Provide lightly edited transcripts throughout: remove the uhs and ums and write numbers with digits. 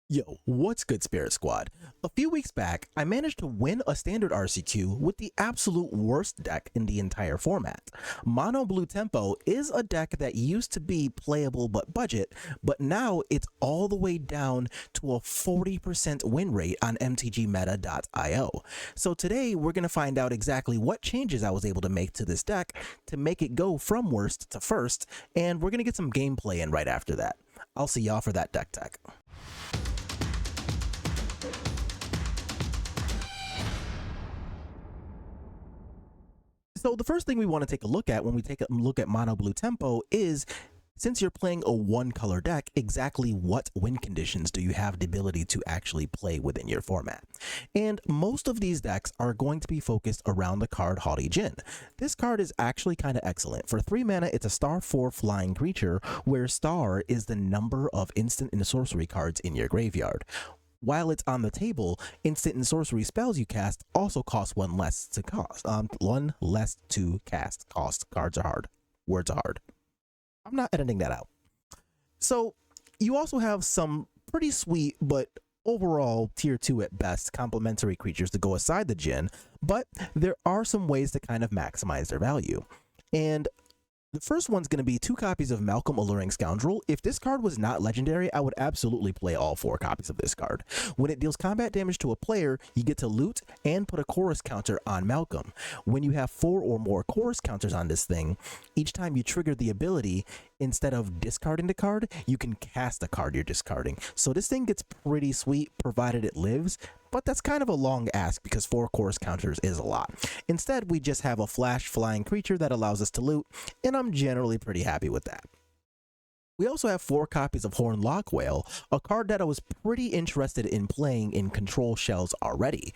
Yo, what's good, Spirit Squad? A few weeks back, I managed to win a standard RCQ with the absolute worst deck in the entire format. Mono Blue Tempo is a deck that used to be playable but budget, but now it's all the way down to a 40% win rate on MTGmeta.io. So today, we're going to find out exactly what changes I was able to make to this deck to make it go from worst to first, and we're going to get some gameplay in right after that. I'll see y'all for that deck tech. So the first thing we want to take a look at when we take a look at Mono Blue Tempo is, since you're playing a one color deck, exactly what win conditions do you have the ability to actually play within your format? And most of these decks are going to be focused around the card Haughty Djinn. This card is actually kind of excellent. For 3 mana, it's a star 4 flying creature, where star is the number of instant and sorcery cards in your graveyard. While it's on the table, instant and sorcery spells you cast also cost one less to cast. Cards are hard. Words are hard. I'm not editing that out. So you also have some pretty sweet, but overall tier 2 at best, complementary creatures to go aside the Djinn, but there are some ways to kind of maximize their value. And the first one's going to be 2 copies of Malcolm Alluring Scoundrel. If this card was not legendary, I would absolutely play all 4 copies of this card. When it deals combat damage to a player, you get to loot and put a chorus counter on Malcolm. When you have 4 or more chorus counters on this thing, each time you trigger the ability, instead of discarding the card, you can cast the card you're discarding. So this thing gets pretty sweet, provided it lives, but that's kind of a long ask because 4 chorus counters is a lot. Instead, we just have a flash flying creature that allows us to loot, and I'm generally pretty happy with that. We also have 4 copies of Horned Lockwhale, a card that I was pretty interested in playing in control shells already.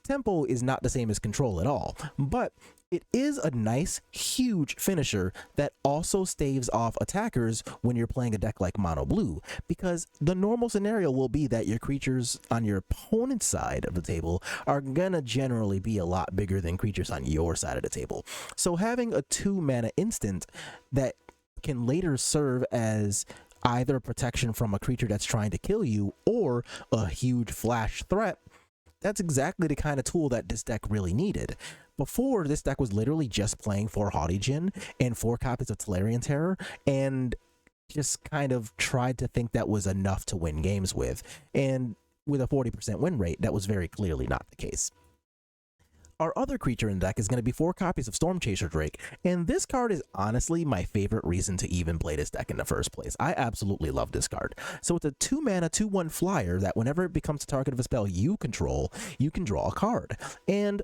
Tempo is not the same as control at all, but it is a nice, huge finisher that also staves off attackers when you're playing a deck like Mono Blue, because the normal scenario will be that your creatures on your opponent's side of the table are gonna generally be a lot bigger than creatures on your side of the table. So having a 2 mana instant that can later serve as either protection from a creature that's trying to kill you or a huge flash threat, that's exactly the kind of tool that this deck really needed. Before, this deck was literally just playing 4 Haughty Djinn and 4 copies of Tolarian Terror, and just kind of tried to think that was enough to win games with. And with a 40% win rate, that was very clearly not the case. Our other creature in the deck is going to be 4 copies of Stormchaser Drake, and this card is honestly my favorite reason to even play this deck in the first place. I absolutely love this card. So it's a 2 mana 2/1 flyer that whenever it becomes the target of a spell you control, you can draw a card. And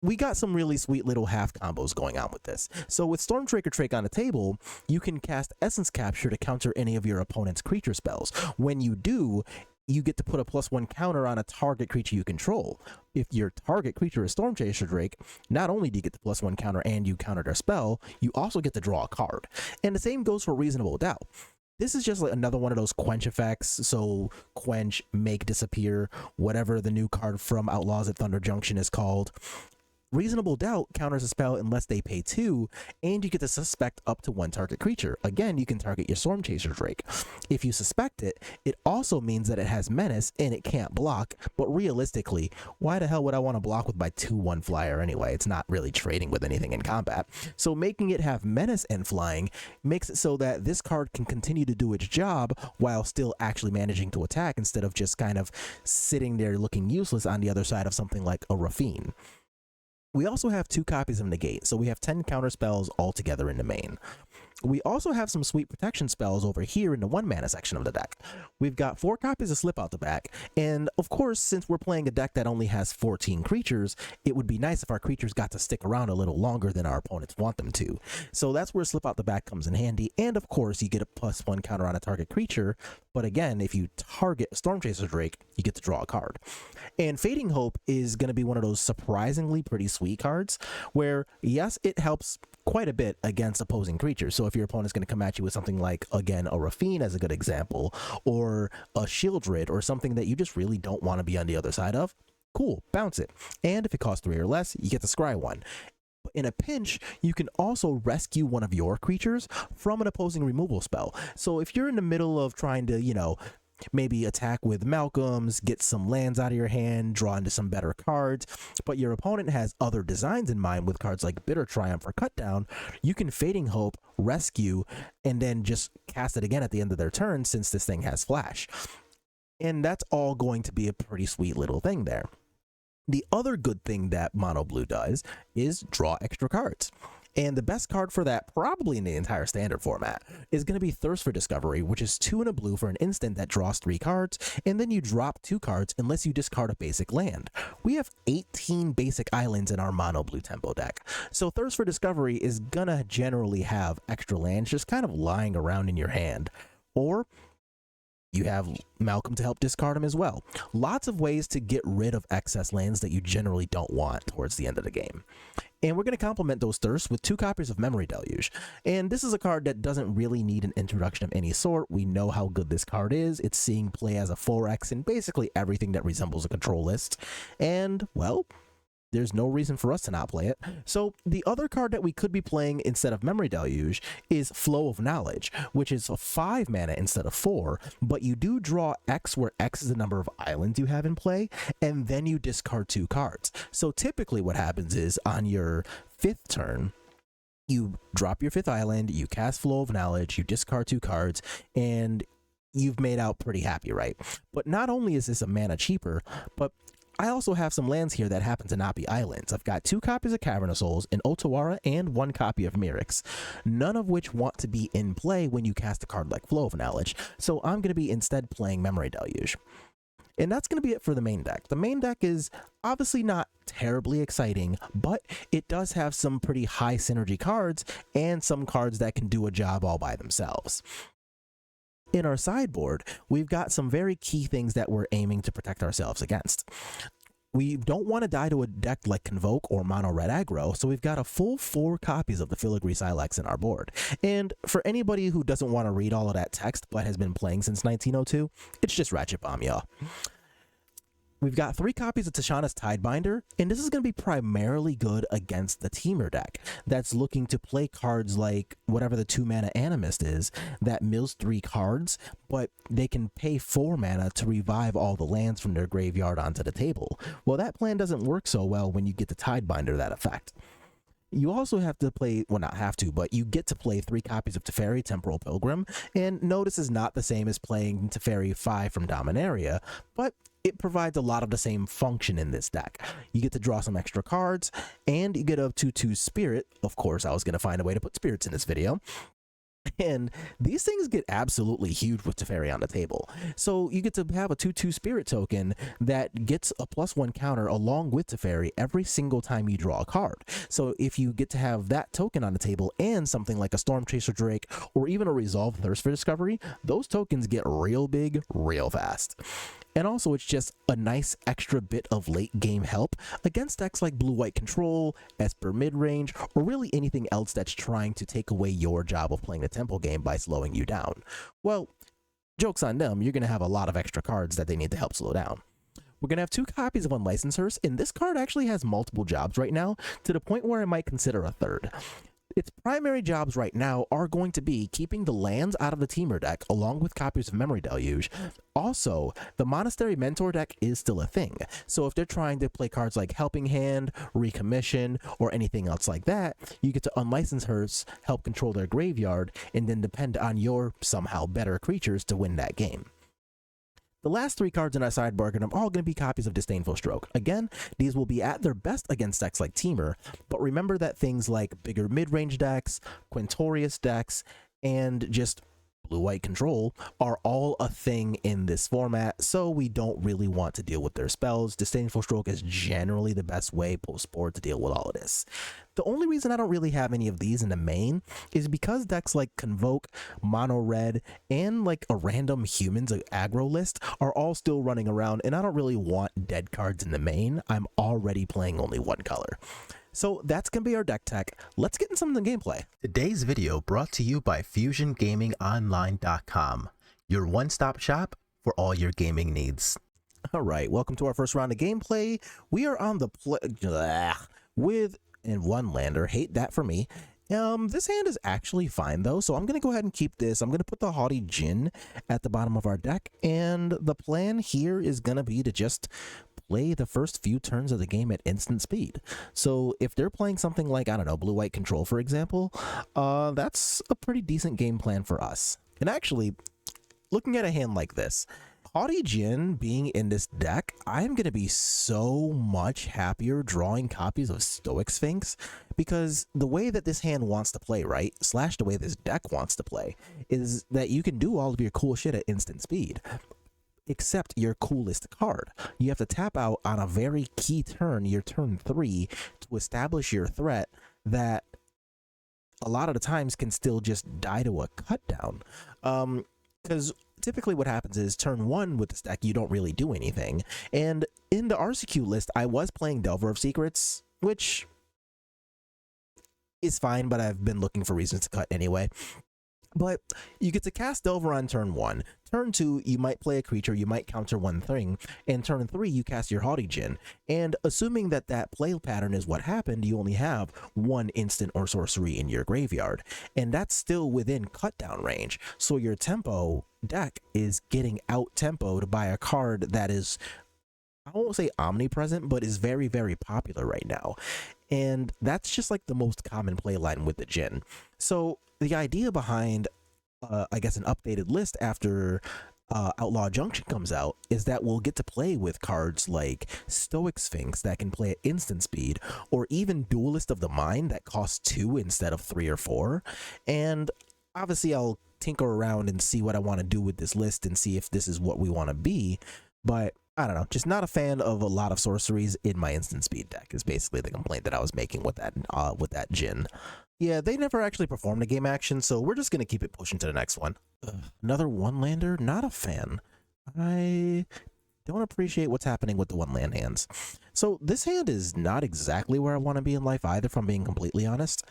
we got some really sweet little half combos going on with this. So with Stormchaser Drake on the table, you can cast Essence Capture to counter any of your opponent's creature spells. When you do, you get to put a +1 counter on a target creature you control. If your target creature is Stormchaser Drake, not only do you get the +1 counter and you counter their spell, you also get to draw a card. And the same goes for Reasonable Doubt. This is just like another one of those quench effects. So quench, make, disappear, whatever the new card from Outlaws at Thunder Junction is called. Reasonable Doubt counters a spell unless they pay 2, and you get to suspect up to 1 target creature. Again, you can target your Stormchaser Drake. If you suspect it, it also means that it has menace and it can't block, but realistically, why the hell would I want to block with my 2/1 flyer anyway? It's not really trading with anything in combat. So making it have menace and flying makes it so that this card can continue to do its job while still actually managing to attack, instead of just kind of sitting there looking useless on the other side of something like a Rafine. We also have 2 copies of Negate, so we have 10 counter spells altogether in the main. We also have some sweet protection spells over here in the 1 mana section of the deck. We've got 4 copies of Slip out the back, and of course, since we're playing a deck that only has 14 creatures, it would be nice if our creatures got to stick around a little longer than our opponents want them to. So that's where Slip out the back comes in handy, and of course, you get a +1 counter on a target creature, but again, if you target Stormchaser Drake, you get to draw a card. And Fading Hope is going to be one of those surprisingly pretty sweet cards, where yes, it helps quite a bit against opposing creatures. So if your opponent's going to come at you with something like, again, a Rafine as a good example, or a Shieldred, or something that you just really don't want to be on the other side of, cool, bounce it. And if it costs 3 or less, you get to scry 1. In a pinch, you can also rescue one of your creatures from an opposing removal spell. So if you're in the middle of trying to, maybe attack with Malcolms, get some lands out of your hand, draw into some better cards, but your opponent has other designs in mind with cards like Bitter Triumph or Cut Down, you can Fading Hope, rescue, and then just cast it again at the end of their turn since this thing has flash. And that's all going to be a pretty sweet little thing there. The other good thing that Mono Blue does is draw extra cards. And the best card for that, probably in the entire standard format, is going to be Thirst for Discovery, which is 2 and a blue for an instant that draws 3 cards, and then you drop 2 cards unless you discard a basic land. We have 18 basic islands in our Mono Blue tempo deck, so Thirst for Discovery is going to generally have extra lands just kind of lying around in your hand. Or you have Malcolm to help discard them as well. Lots of ways to get rid of excess lands that you generally don't want towards the end of the game. And we're going to complement those thirsts with 2 copies of Memory Deluge. And this is a card that doesn't really need an introduction of any sort. We know how good this card is. It's seeing play as a 4X in basically everything that resembles a control list. And, well, there's no reason for us to not play it. So the other card that we could be playing instead of Memory Deluge is Flow of Knowledge, which is a 5 mana instead of 4, but you do draw X, where X is the number of islands you have in play, and then you discard 2 cards. So typically what happens is on your 5th turn, you drop your 5th island, you cast Flow of Knowledge, you discard 2 cards, and you've made out pretty happy, right? But not only is this a mana cheaper, but I also have some lands here that happen to not be islands. I've got 2 copies of Cavern of Souls, an Otawara, and 1 copy of Mirix, none of which want to be in play when you cast a card like Flow of Knowledge, so I'm going to be instead playing Memory Deluge. And that's going to be it for the main deck. The main deck is obviously not terribly exciting, but it does have some pretty high synergy cards and some cards that can do a job all by themselves. In our sideboard, we've got some very key things that we're aiming to protect ourselves against. We don't want to die to a deck like Convoke or Mono Red Aggro, so we've got a full 4 copies of the Filigree Silex in our board. And for anybody who doesn't want to read all of that text but has been playing since 1902, it's just Ratchet Bomb, y'all. We've got 3 copies of Tashana's Tidebinder, and this is going to be primarily good against the Teamer deck that's looking to play cards like whatever the 2 mana Animist is that mills 3 cards, but they can pay 4 mana to revive all the lands from their graveyard onto the table. Well, that plan doesn't work so well when you get the Tidebinder that effect. You also have to play, well, not have to, but you get to play 3 copies of Teferi Temporal Pilgrim, and no, this is not the same as playing Teferi 5 from Dominaria, but it provides a lot of the same function in this deck. You get to draw some extra cards, and you get a 2/2 Spirit. Of course, I was going to find a way to put spirits in this video. And these things get absolutely huge with Teferi on the table. So you get to have a 2/2 Spirit token that gets a +1 counter along with Teferi every single time you draw a card. So if you get to have that token on the table and something like a Storm Chaser Drake or even a Resolve Thirst for Discovery, those tokens get real big real fast. And also, it's just a nice extra bit of late game help against decks like Blue-White Control, Esper Midrange, or really anything else that's trying to take away your job of playing the tempo game by slowing you down. Well, joke's on them, you're going to have a lot of extra cards that they need to help slow down. We're going to have 2 copies of Unlicensed Hearse, and this card actually has multiple jobs right now, to the point where I might consider a third. Its primary jobs right now are going to be keeping the lands out of the Teamer deck along with copies of Memory Deluge. Also, the Monastery Mentor deck is still a thing, so if they're trying to play cards like Helping Hand, Recommission, or anything else like that, you get to Unlicensed Hearse, help control their graveyard, and then depend on your somehow better creatures to win that game. The last 3 cards in our sideboard are all going to be copies of Disdainful Stroke. Again, these will be at their best against decks like Teamer, but remember that things like bigger mid-range decks, Quintorius decks, and just Blue-White Control are all a thing in this format, so we don't really want to deal with their spells. Disdainful Stroke is generally the best way post-board to deal with all of this. The only reason I don't really have any of these in the main is because decks like Convoke, Mono Red, and like a random Humans aggro list are all still running around, and I don't really want dead cards in the main. I'm already playing only 1 color. So that's going to be our deck tech. Let's get into some of the gameplay. Today's video brought to you by FusionGamingOnline.com, your one-stop shop for all your gaming needs. All right, welcome to our first round of gameplay. We are on the with and 1 lander, hate that for me, This hand is actually fine though, so I'm gonna go ahead and keep this. I'm gonna put the Haughty Djinn at the bottom of our deck, and the plan here is gonna be to just play the first few turns of the game at instant speed. So if they're playing something like, I don't know, blue-white control, for example, that's a pretty decent game plan for us. And actually, looking at a hand like this, Haughty Djinn being in this deck, I'm going to be so much happier drawing copies of Stoic Sphinx, because the way that this hand wants to play, right, slash the way this deck wants to play, is that you can do all of your cool shit at instant speed, except your coolest card. You have to tap out on a very key turn, your turn 3, to establish your threat that a lot of the times can still just die to a cut down. Because typically what happens is turn 1 with this deck, you don't really do anything. And in the RCQ list, I was playing Delver of Secrets, which is fine, but I've been looking for reasons to cut anyway. But you get to cast Delver on turn 1. Turn 2, you might play a creature, you might counter one thing, and turn 3, you cast your Haughty Djinn. And assuming that that play pattern is what happened, you only have one instant or sorcery in your graveyard. And that's still within cut down range. So your tempo deck is getting out-tempoed by a card that is, I won't say omnipresent, but is very, very popular right now. And that's just like the most common play line with the Djinn. So the idea behind, I guess, an updated list after Outlaw Junction comes out is that we'll get to play with cards like Stoic Sphinx that can play at instant speed, or even Duelist of the Mind that costs 2 instead of 3 or 4. And obviously I'll tinker around and see what I want to do with this list and see if this is what we want to be. But I don't know, just not a fan of a lot of sorceries in my instant speed deck is basically the complaint that I was making with that Djinn. Yeah, they never actually performed a game action, so we're just going to keep it pushing to the next one. Another one-lander? Not a fan. I don't appreciate what's happening with the one-land hands. So this hand is not exactly where I want to be in life either, if I'm being completely honest.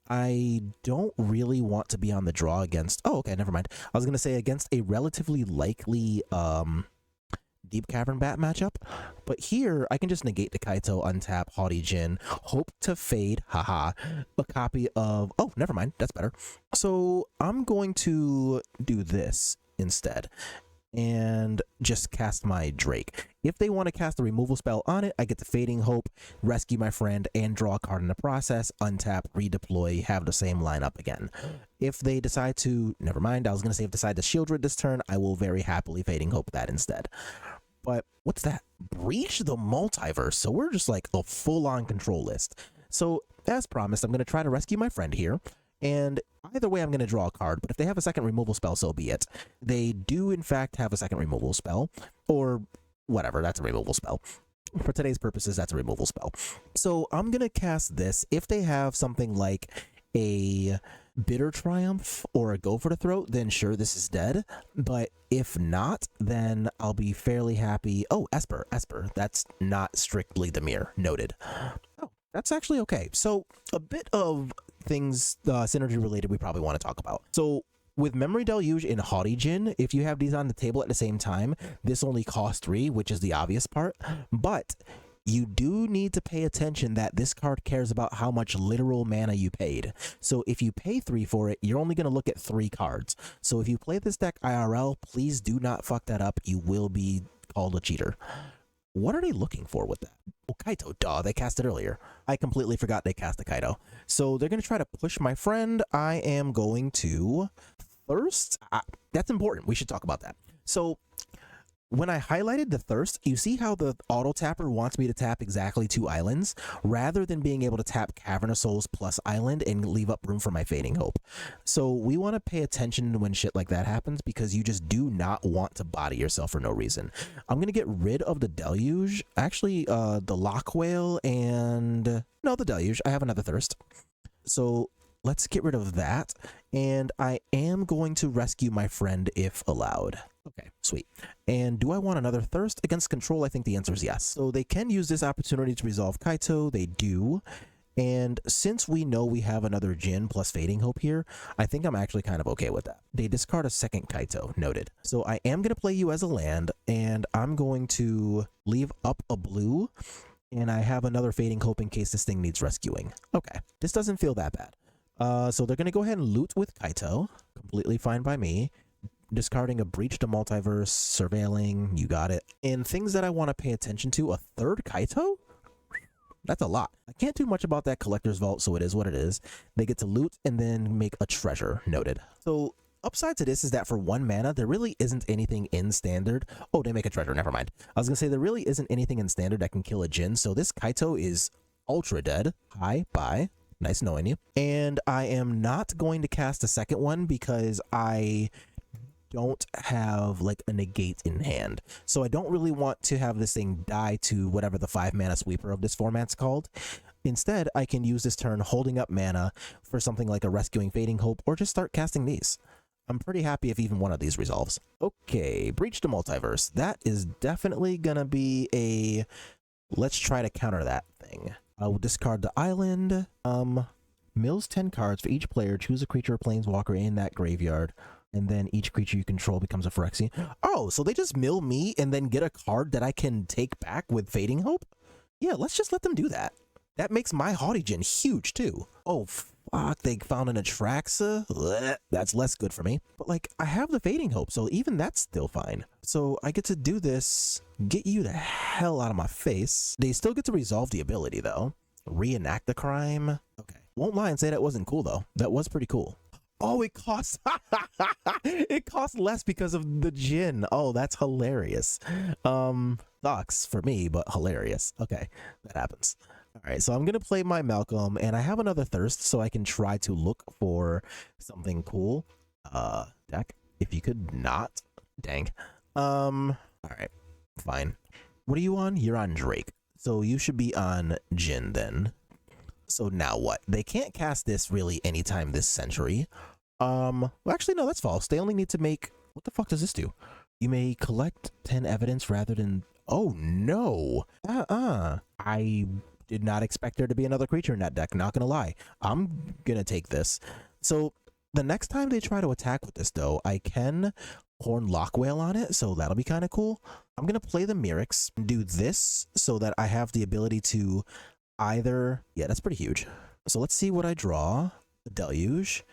I don't really want to be on the draw against... Oh, okay, never mind. I was going to say against a relatively likely... Deep Cavern Bat matchup, but here I can just negate the Kaito, untap Haughty Djinn, hope to fade, haha, a copy of, oh, never mind, that's better. So I'm going to do this instead and just cast my Drake. If they want to cast a removal spell on it, I get the Fading Hope, rescue my friend, and draw a card in the process, untap, redeploy, have the same lineup again. If they decide to, never mind, I was going to say if they decide to Shield Rid this turn, I will very happily Fading Hope that instead. But what's that? Breach the Multiverse. So we're just like a full-on control list. So as promised, I'm going to try to rescue my friend here. And either way, I'm going to draw a card. But if they have a second removal spell, so be it. They do, in fact, have a second removal spell. Or whatever, that's a removal spell. For today's purposes, that's a removal spell. So I'm going to cast this. If they have something like a Bitter Triumph or a Go for the Throat, then sure, this is dead. But if not, then I'll be fairly happy. Oh, Esper. That's not strictly the mirror. Noted. Oh, that's actually okay. So a bit of things synergy related we probably want to talk about. So with Memory Deluge and Haughty Djinn, if you have these on the table at the same time, this only costs 3, which is the obvious part. But you do need to pay attention that this card cares about how much literal mana you paid. So if you pay 3 for it, you're only going to look at 3 cards. So if you play this deck IRL, please do not fuck that up. You will be called a cheater. What are they looking for with that? Oh, Kaito, duh, they cast it earlier. I completely forgot they cast the Kaito. So they're going to try to push my friend. I am going to Thirst. That's important. We should talk about that. So when I highlighted the Thirst, you see how the auto tapper wants me to tap exactly 2 islands rather than being able to tap Cavern of Souls plus island and leave up room for my Fading Hope. So we want to pay attention when shit like that happens, because you just do not want to body yourself for no reason. I'm going to get rid of the Deluge, actually the Lock Whale, and no, the Deluge. I have another Thirst. So let's get rid of that, and I am going to rescue my friend if allowed. Okay, sweet. And do I want another Thirst against control? I think the answer is yes. So they can use this opportunity to resolve Kaito. They do. And since we know we have another Djinn plus Fading Hope here, I think I'm actually kind of okay with that. They discard a second Kaito, noted. So I am going to play you as a land, and I'm going to leave up a blue, and I have another Fading Hope in case this thing needs rescuing. Okay, this doesn't feel that bad. So they're going to go ahead and loot with Kaito. Completely fine by me. Discarding a Breach to Multiverse, Surveilling, you got it. And things that I want to pay attention to, a third Kaito? That's a lot. I can't do much about that Collector's Vault, so it is what it is. They get to loot and then make a treasure, noted. So upside to this is that for 1 mana, there really isn't anything in Standard. Oh, they make a treasure, never mind. I was going to say there really isn't anything in Standard that can kill a Djinn, so this Kaito is ultra dead. Hi, bye. Nice knowing you. And I am not going to cast a second one because I don't have like a negate in hand. So I don't really want to have this thing die to whatever the 5 mana sweeper of this format's called. Instead, I can use this turn holding up mana for something like a Rescuing Fading Hope or just start casting these. I'm pretty happy if even one of these resolves. Okay, Breach to Multiverse. That is definitely gonna be a let's try to counter that thing. I will discard the island. Mills 10 cards for each player. Choose a creature or planeswalker in that graveyard. And then each creature you control becomes a Phyrexian. Oh, so they just mill me and then get a card that I can take back with Fading Hope? Yeah, let's just let them do that. That makes my Haughty Djinn huge too. Oh, fuck, they found an Atraxa? Blech, that's less good for me. But like, I have the Fading Hope, so even that's still fine. So I get to do this, get you the hell out of my face. They still get to resolve the ability though. Reenact the crime. Okay. Won't lie and say that wasn't cool though. That was pretty cool. Oh, it costs it costs less because of the Djinn. Oh, that's hilarious. Sucks for me, but hilarious. Okay, that happens. All right, so I'm gonna play my Malcolm, and I have another Thirst, so I can try to look for something cool. Deck, if you could not, dang. All right, fine. What are you on? You're on Drake, so you should be on Djinn then. So now what? They can't cast this really anytime this century. Well, actually, no, that's false. They only need to make... What the fuck does this do? You may collect 10 evidence rather than... Oh, no. I did not expect there to be another creature in that deck, not gonna lie. I'm gonna take this. So the next time they try to attack with this, though, I can Horn Lockwhale on it, so that'll be kind of cool. I'm gonna play the Mirrex, do this so that I have the ability to... either, yeah, that's pretty huge. So let's see what I draw. The Deluge.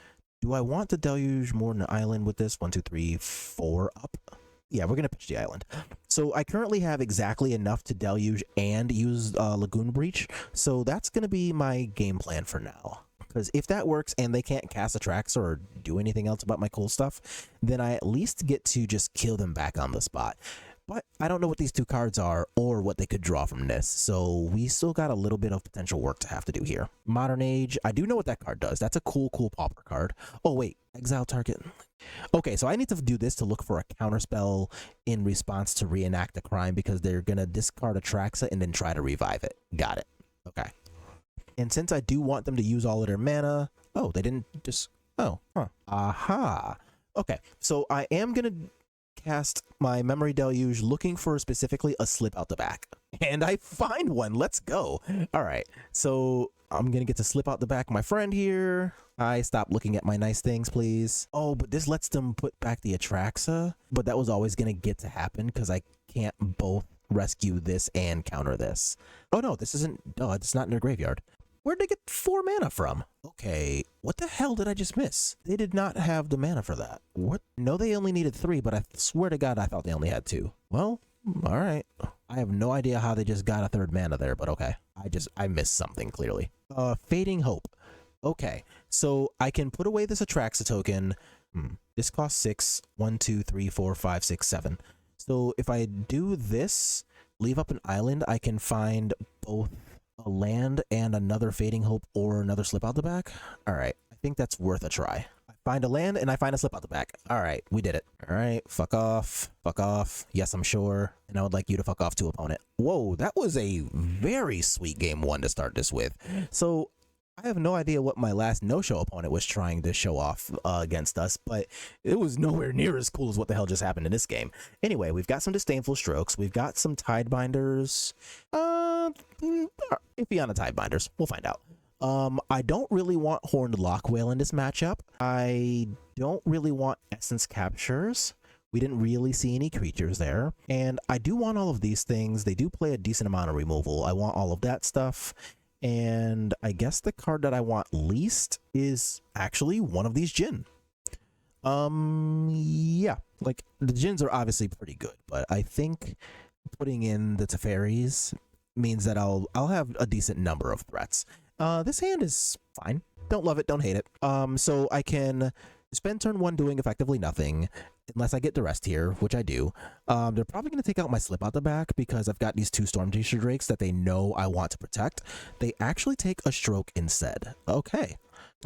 Do I want the Deluge more than an island with this? 1, 2, 3, 4 up. Yeah, we're gonna pitch the island. So I currently have exactly enough to Deluge and use Lagoon Breach. So that's gonna be my game plan for now. Because if that works and they can't cast Atraxa or do anything else about my cool stuff, then I at least get to just kill them back on the spot. But I don't know what these 2 cards are or what they could draw from this, so we still got a little bit of potential work to have to do here. Modern Age, I do know what that card does. That's a cool Pauper card. Oh wait, exile target. Okay, so I need to do this to look for a counterspell in response to Reenact the Crime because they're gonna discard Atraxa and then try to revive it. Got it. Okay. And since I do want them to use all of their mana, oh, they didn't just, oh, huh. Aha. Okay, so I am gonna cast my Memory Deluge looking for specifically a slip out the back, and I find one. Let's go. All right, so I'm gonna get to slip out the back my friend here. I stop looking at my nice things, please. Oh, but this lets them put back the Atraxa, but that was always gonna get to happen because I can't both rescue this and counter this. Oh no, this isn't, oh, it's not in their graveyard. Where'd they get 4 mana from? Okay, what the hell did I just miss? They did not have the mana for that. What? No, they only needed 3, but I swear to God, I thought they only had 2. Well, all right. I have no idea how they just got a 3rd mana there, but okay. I missed something, clearly. Fading Hope. Okay, so I can put away this Atraxa token. This costs 6. 1, 2, 3, 4, 5, 6, 7. So if I do this, leave up an island, I can find both a land and another Fading Hope or another slip out the back. All right, I think that's worth a try. I find a land and I find a slip out the back. All right, we did it. All right, fuck off. Fuck off. Yes, I'm sure. And I would like you to fuck off to opponent. Whoa, that was a very sweet game 1 to start this with. So I have no idea what my last no-show opponent was trying to show off against us, but it was nowhere near as cool as what the hell just happened in this game. Anyway, we've got some Disdainful Strokes. We've got some Tidebinders. Iffy on the Tidebinders. We'll find out. I don't really want Horned Lockwhale in this matchup. I don't really want Essence Captures. We didn't really see any creatures there. And I do want all of these things. They do play a decent amount of removal. I want all of that stuff. And I guess the card that I want least is actually one of these Jin. Yeah, like the Jins are obviously pretty good, but I think putting in the Teferis means that I'll have a decent number of threats. This hand is fine. Don't love it, don't hate it. So I can spend turn 1 doing effectively nothing, unless I get duressed here, which I do. They're probably going to take out my Slip Out the Back because I've got these 2 Stormchaser Drakes that they know I want to protect. They actually take a Stroke instead. Okay,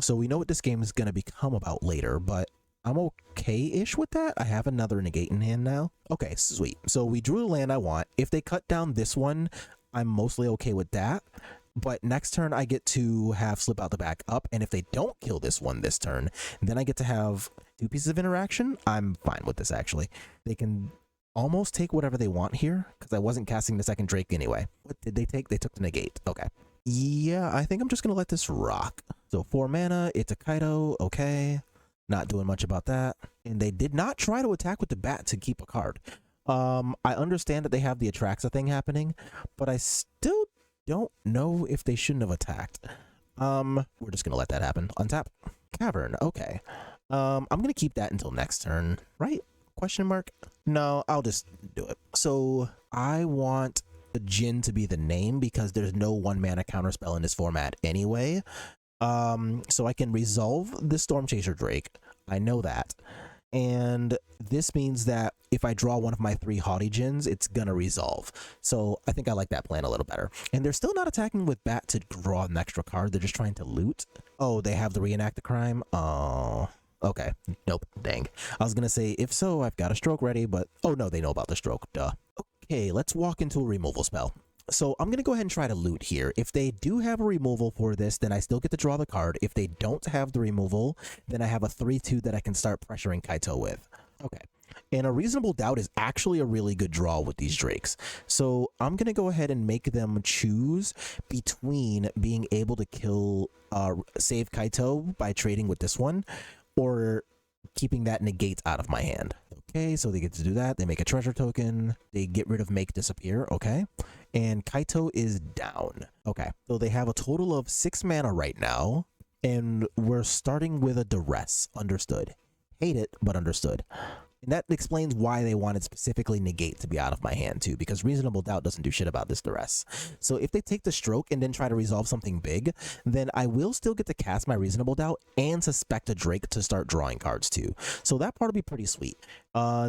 so we know what this game is going to become about later, but I'm okay-ish with that. I have another negate in hand now. Okay, sweet. So we drew the land I want. If they cut down this one, I'm mostly okay with that. But next turn, I get to have Slip Out the Back up. And if they don't kill this one this turn, then I get to have 2 pieces of interaction. I'm fine with this, actually. They can almost take whatever they want here, because I wasn't casting the second Drake anyway. What did they take? They took the negate. Okay. Yeah, I think I'm just going to let this rock. So 4 mana, it's a Kaido. Okay. Not doing much about that. And they did not try to attack with the bat to keep a card. I understand that they have the Atraxa thing happening, but I still don't know if they shouldn't have attacked. We're just gonna let that happen. Untap. Cavern. Okay. I'm gonna keep that until next turn, right? Question mark? No, I'll just do it. So I want the Jin to be the name because there's no 1 mana counterspell in this format anyway. So I can resolve the Stormchaser Drake. I know that. And this means that if I draw one of my 3 Haughty Jins, it's gonna resolve. So I think I like that plan a little better. And they're still not attacking with Bat to draw an extra card. They're just trying to loot. Oh, they have the Reenact the Crime? Oh, okay. Nope. Dang. I was gonna say, if so, I've got a Stroke ready, but oh no, they know about the Stroke. Duh. Okay, let's walk into a removal spell. So I'm going to go ahead and try to loot here. If they do have a removal for this, then I still get to draw the card. If they don't have the removal, then I have a 3/2 that I can start pressuring Kaito with. Okay. And a Reasonable Doubt is actually a really good draw with these Drakes. So I'm going to go ahead and make them choose between being able to kill, save Kaito by trading with this one, or keeping that negate out of my hand. Okay, so they get to do that. They make a treasure token. They get rid of Make Disappear. Okay. And Kaito is down. Okay. So they have a total of 6 mana right now. And we're starting with a duress. Understood. Hate it, but understood. And that explains why they wanted specifically negate to be out of my hand too, because Reasonable Doubt doesn't do shit about this duress. So if they take the Stroke and then try to resolve something big, then I will still get to cast my Reasonable Doubt and suspect a Drake to start drawing cards too. So that part will be pretty sweet.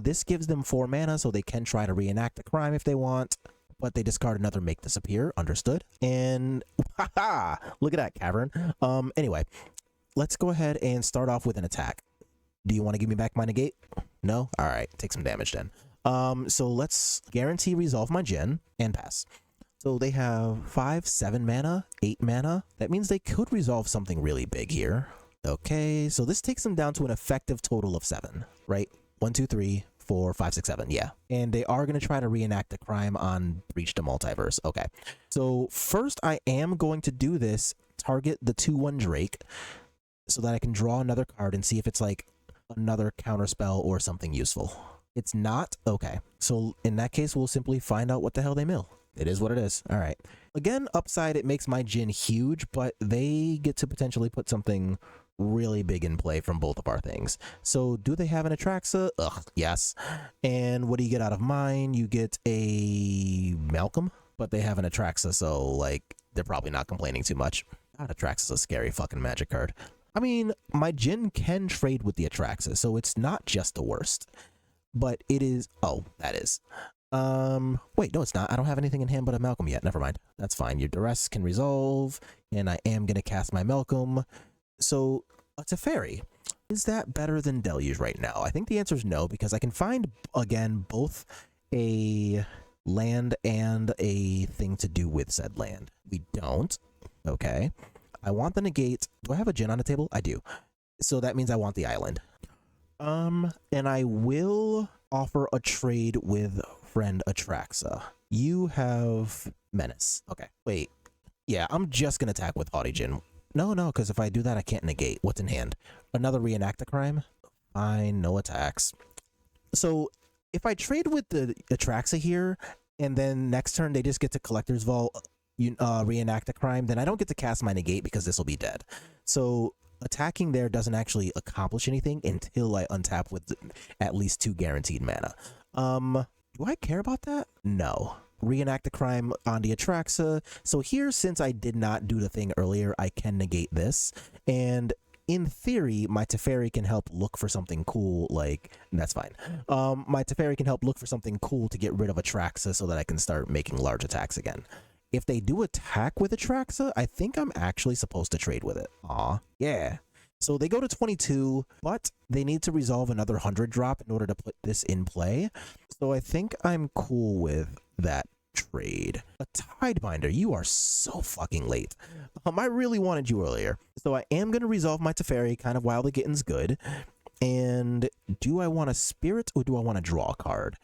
This gives them 4 mana, so they can try to reenact the crime if they want, but they discard another Make Disappear. Understood. And haha, look at that, Cavern. Anyway, let's go ahead and start off with an attack. Do you want to give me back my negate? No? All right, take some damage then. So let's guarantee resolve my Jin and pass. So they have 5, 7 mana, 8 mana. That means they could resolve something really big here. Okay, so this takes them down to an effective total of 7, right? 1, 2, 3, 4, 5, 6, 7, yeah. And they are going to try to reenact the crime on Breach the Multiverse. Okay, so first I am going to do this, target the 2/1 Drake, so that I can draw another card and see if it's like another counterspell or something useful. It's not? Okay. So in that case, we'll simply find out what the hell they mill. It is what it is. All right. Again, upside, it makes my Jin huge, but they get to potentially put something really big in play from both of our things. So do they have an Atraxa? Ugh, yes. And what do you get out of mine? You get a Malcolm, but they have an Atraxa, so like they're probably not complaining too much. God, Atraxa's a scary fucking Magic card. I mean, my Jin can trade with the Atraxa, so it's not just the worst. But it is... Oh, that is. Wait, no, it's not. I don't have anything in hand but a Malcolm yet. Never mind. That's fine. Your duress can resolve, and I am going to cast my Malcolm. So, a Teferi. Is that better than Deluge right now? I think the answer is no, because I can find, again, both a land and a thing to do with said land. We don't. Okay. I want the negate. Do I have a Jin on the table? I do. So that means I want the island. And I will offer a trade with friend Atraxa. You have Menace. Okay. Wait. Yeah, I'm just going to attack with Haughty Jin. No, because if I do that, I can't negate. What's in hand? Another Reenact the Crime? Fine, no attacks. So if I trade with the Atraxa here, and then next turn they just get to Collector's Vault, reenact a crime, then I don't get to cast my negate because this will be dead. So attacking there doesn't actually accomplish anything until I untap with at least 2 guaranteed mana. Do I care about that? No. Reenact a crime on the Atraxa. So here, since I did not do the thing earlier, I can negate this. And in theory, my Teferi can help look for something cool, like, that's fine. My Teferi can help look for something cool to get rid of Atraxa so that I can start making large attacks again. If they do attack with Atraxa, I think I'm actually supposed to trade with it. Aw, yeah. So they go to 22, but they need to resolve another 100 drop in order to put this in play. So I think I'm cool with that trade. A Tidebinder, you are so fucking late. I really wanted you earlier. So I am going to resolve my Teferi kind of while the getting's good. And do I want a Spirit or do I want to draw a card?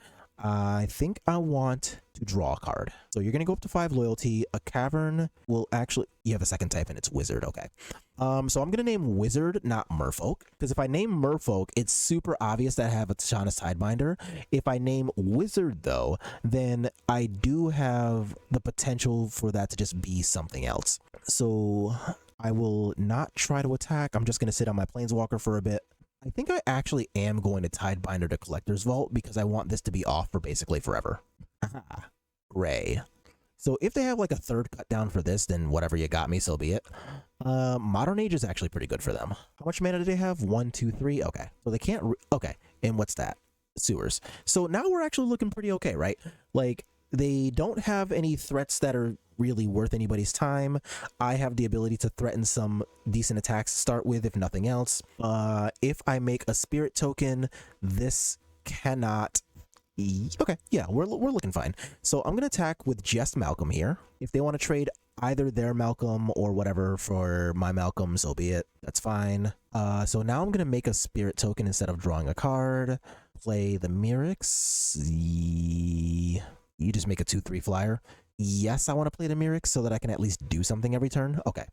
I think I want to draw a card. So you're going to go up to 5 loyalty. A Cavern will actually... You have a second type and it's Wizard. Okay. So I'm going to name Wizard, not Merfolk. Because if I name Merfolk, it's super obvious that I have a Tishana's Tidebinder. If I name Wizard, though, then I do have the potential for that to just be something else. So I will not try to attack. I'm just going to sit on my Planeswalker for a bit. I think I actually am going to Tidebinder to Collector's Vault because I want this to be off for basically forever. Ray. So if they have like a third cut down for this, then whatever you got me, so be it. Modern Age is actually pretty good for them. How much mana do they have? 1, 2, 3. Okay. So they can't... okay. And what's that? Sewers. So now we're actually looking pretty okay, right? Like, they don't have any threats that are really worth anybody's time. I have the ability to threaten some decent attacks to start with, if nothing else. If I make a Spirit token, this cannot... Okay, yeah, we're looking fine. So I'm going to attack with just Malcolm here. If they want to trade either their Malcolm or whatever for my Malcolm, so be it. That's fine. So now I'm going to make a Spirit token instead of drawing a card. Play the Mirrex. You just make a 2/3 flyer. Yes, I want to play the Mirrex so that I can at least do something every turn. Okay.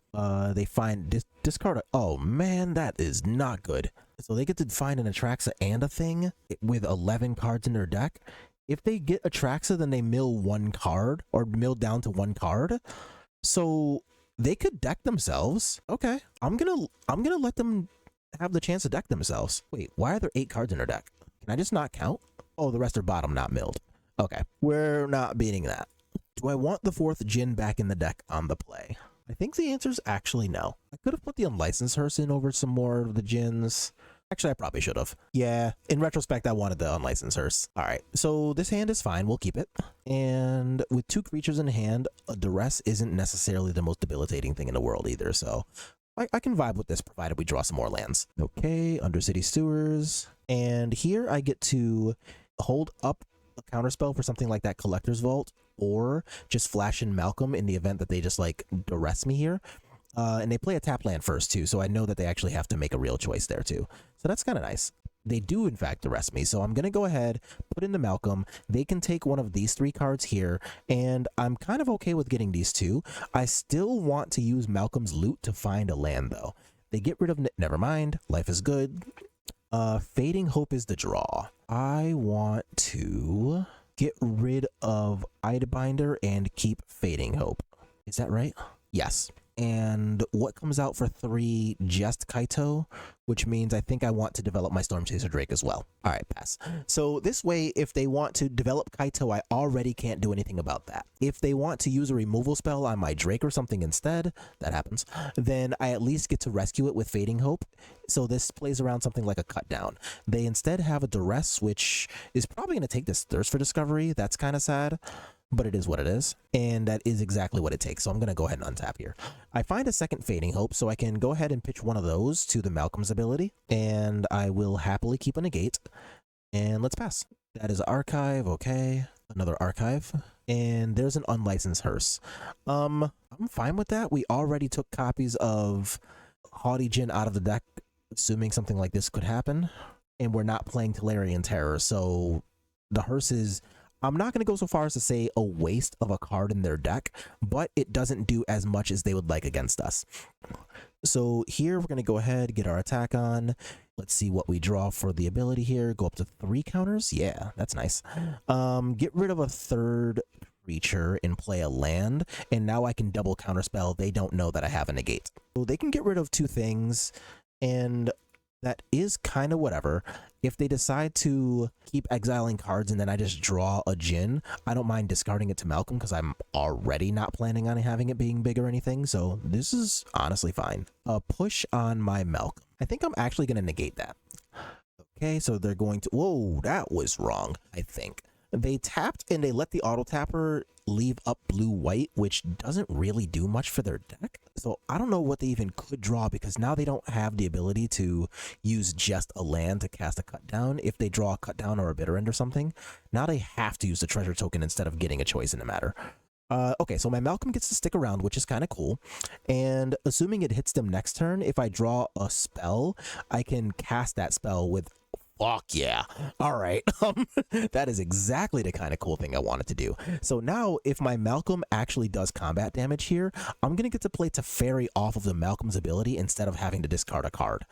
They find discard. Oh man, that is not good. So they get to find an Atraxa and a thing with 11 cards in their deck. If they get Atraxa, then they mill 1 card or mill down to 1 card. So they could deck themselves. Okay. I'm gonna let them have the chance to deck themselves. Wait, why are there 8 cards in their deck? Can I just not count? Oh, the rest are bottom, not milled. Okay. We're not beating that. Do I want the 4th Djinn back in the deck on the play? I think the answer is actually no. I could have put the Unlicensed Hearse in over some more of the Djinns. Actually, I probably should have. Yeah, in retrospect, I wanted the Unlicensed Hearse. All right, so this hand is fine. We'll keep it. And with 2 creatures in hand, a Duress isn't necessarily the most debilitating thing in the world either, so I can vibe with this provided we draw some more lands. Okay, Undercity Sewers. And here I get to hold up a counterspell for something like that Collector's Vault, or just flash in Malcolm in the event that they just like duress me here. And they play a tap land first too, so I know that they actually have to make a real choice there too. So that's kind of nice. They do in fact duress me, so I'm going to go ahead, put in the Malcolm. They can take one of these 3 cards here, and I'm kind of okay with getting these 2. I still want to use Malcolm's loot to find a land though. They get rid of... Never mind. Life is good. Fading Hope is the draw. I want to get rid of Tidebinder and keep Fading Hope. Is that right? Yes. And what comes out for 3? Just Kaito, which means I think I want to develop my Storm Chaser Drake as well. All right, pass. So this way, if they want to develop Kaito, I already can't do anything about that. If they want to use a removal spell on my Drake or something instead, that happens, then I at least get to rescue it with Fading Hope. So this plays around something like a cut down. They instead have a Duress, which is probably going to take this Thirst for Discovery. That's kind of sad, but it is what it is, and that is exactly what it takes. So I'm going to go ahead and untap here. I find a second Fading Hope, so I can go ahead and pitch one of those to the Malcolm's ability, and I will happily keep a negate, and let's pass. That is Archive, okay. Another Archive, and there's an Unlicensed Hearse. I'm fine with that. We already took copies of Haughty Djinn out of the deck, assuming something like this could happen, and we're not playing Tolarian Terror, so the Hearse is... I'm not going to go so far as to say a waste of a card in their deck, but it doesn't do as much as they would like against us. So here we're going to go ahead, get our attack on. Let's see what we draw for the ability here. Go up to 3 counters. Yeah, that's nice. Get rid of a 3rd creature and play a land, and now I can double counterspell. They don't know that I have a negate. So they can get rid of 2 things, and that is kind of whatever. If they decide to keep exiling cards and then I just draw a Djinn, I don't mind discarding it to Malcolm because I'm already not planning on having it being big or anything, so this is honestly fine. A push on my Malcolm. I think I'm actually going to negate that. Okay, so they're going to... Whoa, that was wrong, I think. They tapped and they let the auto tapper leave up blue-white, which doesn't really do much for their deck. So I don't know what they even could draw because now they don't have the ability to use just a land to cast a cut down. If they draw a cut down or a bitter end or something, now they have to use the treasure token instead of getting a choice in the matter. Okay, so my Malcolm gets to stick around, which is kind of cool. And assuming it hits them next turn, if I draw a spell, I can cast that spell with... Fuck yeah. All right. That is exactly the kind of cool thing I wanted to do. So now if my Malcolm actually does combat damage here, I'm going to get to play Teferi off of the Malcolm's ability instead of having to discard a card.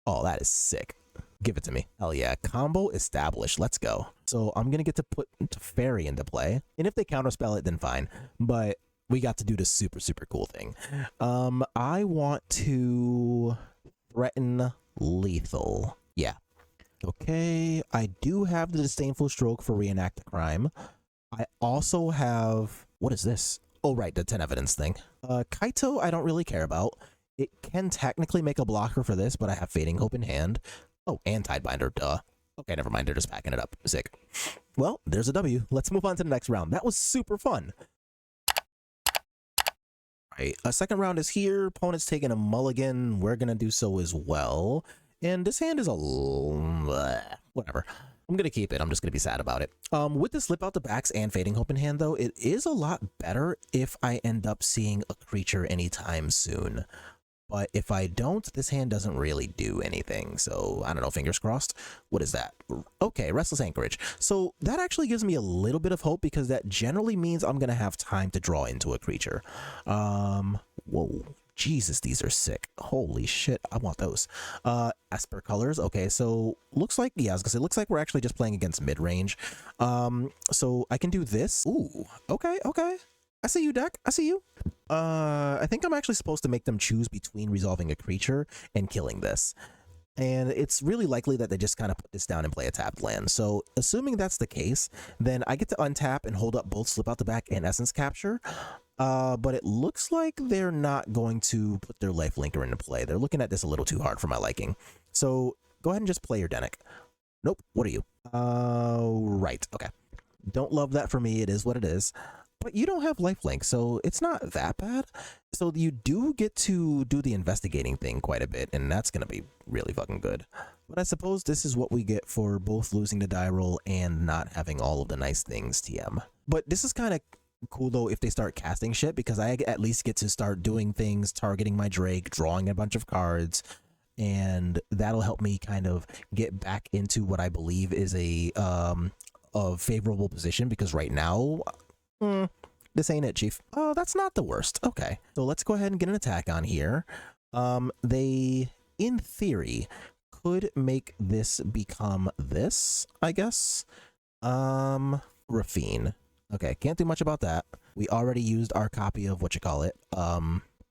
Oh, that is sick. Give it to me. Hell yeah. Combo established. Let's go. So I'm going to get to put Teferi into play. And if they counterspell it, then fine. But we got to do this super, super cool thing. I want to threaten lethal. Yeah. Okay, I do have the Disdainful Stroke for Reenact the Crime. I also have... What is this? Oh, right, the 10 evidence thing. Kaito, I don't really care about. It can technically make a blocker for this, but I have Fading Hope in hand. Oh, and Tidebinder, duh. Okay, never mind, they're just packing it up. Sick. Well, there's a W. Let's move on to the next round. That was super fun. Right, a second round is here. Opponent's taking a mulligan. We're gonna do so as well. And this hand is a whatever. I'm going to keep it. I'm just going to be sad about it. With the Slip Out the Backs and Fading Hope in hand, though, it is a lot better if I end up seeing a creature anytime soon. But if I don't, this hand doesn't really do anything. So, I don't know, fingers crossed. What is that? Okay, Restless Anchorage. So, that actually gives me a little bit of hope because that generally means I'm going to have time to draw into a creature. Whoa. Jesus, these are sick. Holy shit, I want those. Esper colors. Okay, so looks like, yeah, I was gonna say, looks like we're actually just playing against mid-range. So I can do this. Ooh, okay. I see you, deck. I see you. I think I'm actually supposed to make them choose between resolving a creature and killing this. And it's really likely that they just kind of put this down and play a tapped land. So assuming that's the case, then I get to untap and hold up both Slip Out the Back and Essence Capture. But it looks like they're not going to put their Lifelinker into play. They're looking at this a little too hard for my liking. So go ahead and just play your Denick. Nope. What are you? Right. Okay. Don't love that for me. It is what it is. But you don't have lifelink, so it's not that bad. So you do get to do the investigating thing quite a bit, and that's going to be really fucking good. But I suppose this is what we get for both losing the die roll and not having all of the nice things, TM. But this is kind of cool, though, if they start casting shit, because I at least get to start doing things, targeting my Drake, drawing a bunch of cards, and that'll help me kind of get back into what I believe is a favorable position, because right now... this ain't it, Chief. Oh, that's not the worst. Okay, so let's go ahead and get an attack on here. They, in theory, could make this become this, I guess. Rafine. Okay, can't do much about that. We already used our copy of whatchamacallit.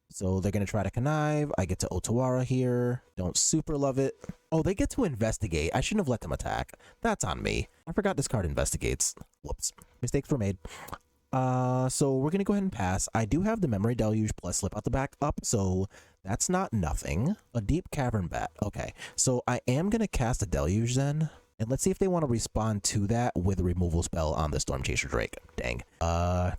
So they're gonna try to connive. I get to Otawara here. Don't super love it. Oh, they get to investigate. I shouldn't have let them attack. That's on me. I forgot this card investigates. Whoops. Mistakes were made. So we're gonna go ahead and pass. I do have the Memory Deluge plus Slip Out the Back up, so that's not nothing. A Deep Cavern Bat. Okay, so I am gonna cast a Deluge then, and let's see if they want to respond to that with a removal spell on the Storm Chaser Drake. Dang.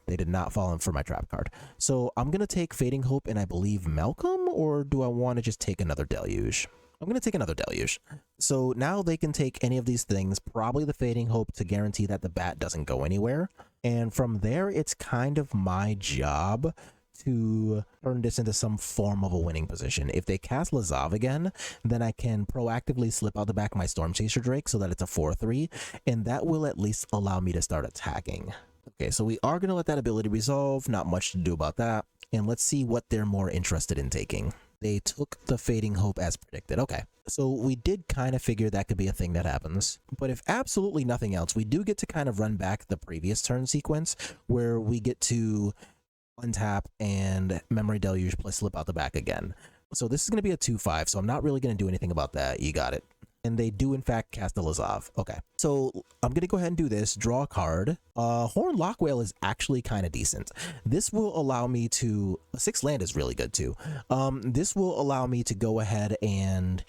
They did not fall in for my trap card. So I'm gonna take Fading Hope and I believe Malcolm, or do I want to just take another Deluge? I'm going to take another Deluge. So now they can take any of these things, probably the Fading Hope to guarantee that the bat doesn't go anywhere. And from there, it's kind of my job to turn this into some form of a winning position. If they cast Lazav again, then I can proactively slip out the back of my Storm Chaser Drake so that it's a 4/3, and that will at least allow me to start attacking. Okay, so we are going to let that ability resolve. Not much to do about that. And let's see what they're more interested in taking. They took the Fading Hope as predicted. Okay, so we did kind of figure that could be a thing that happens. But if absolutely nothing else, we do get to kind of run back the previous turn sequence where we get to untap and Memory Deluge plus slip out the back again. So this is going to be a 2/5, so I'm not really going to do anything about that. You got it. And they do in fact cast the Lazav. Okay, so I'm gonna go ahead and do this. Draw a card. Horned Lockwhale is actually kind of decent. This will allow me to, 6 land is really good too. This will allow me to go ahead and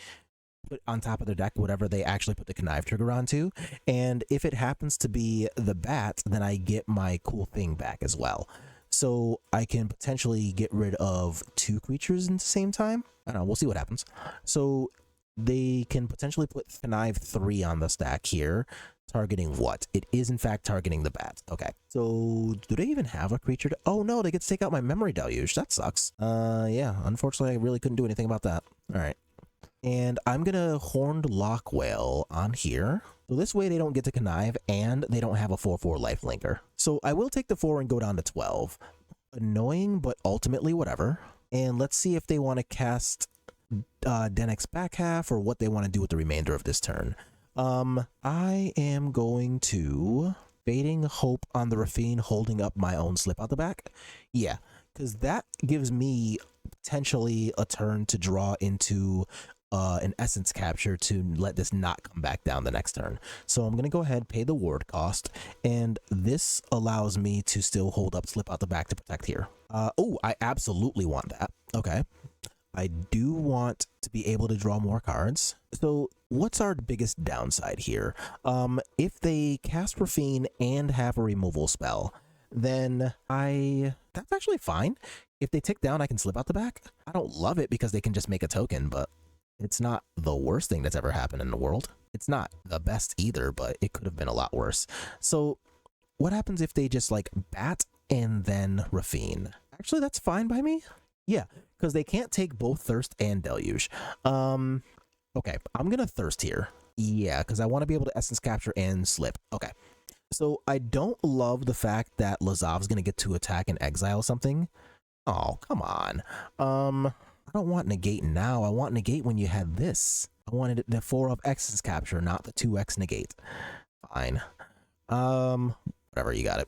put on top of their deck whatever they actually put the connive trigger onto, and if it happens to be the bat, then I get my cool thing back as well. So I can potentially get rid of 2 creatures at the same time. I don't know, we'll see what happens. So they can potentially put connive 3 on the stack here, targeting what? It is in fact targeting the bat. Okay, so do they even have a creature to, oh no, they get to take out my Memory Deluge. That sucks. Yeah, unfortunately I really couldn't do anything about that. All right, and I'm gonna Horned Lockwhale on here, so this way they don't get to connive and they don't have a 4/4 lifelinker. So I will take the 4 and go down to 12. Annoying, but ultimately whatever. And let's see if they want to cast Denek's back half or what they want to do with the remainder of this turn. I am going to Fading Hope on the Rafine, holding up my own slip out the back. Yeah, because that gives me potentially a turn to draw into an essence capture to let this not come back down the next turn. So I'm going to go ahead, pay the ward cost, and this allows me to still hold up slip out the back to protect here. Oh, I absolutely want that. Okay. I do want to be able to draw more cards. So what's our biggest downside here? If they cast Rafine and have a removal spell, then that's actually fine. If they tick down, I can slip out the back. I don't love it because they can just make a token, but it's not the worst thing that's ever happened in the world. It's not the best either, but it could have been a lot worse. So what happens if they just like bat and then Rafine? Actually, that's fine by me. Yeah, because they can't take both Thirst and Deluge. Okay, I'm gonna Thirst here. Yeah, because I want to be able to Essence Capture and Slip. Okay, so I don't love the fact that Lazav's gonna get to attack and exile something. Oh, come on. I don't want negate now. I want negate when you had this. I wanted the 4 of Essence Capture, not the 2x negate. Fine. Whatever, you got it.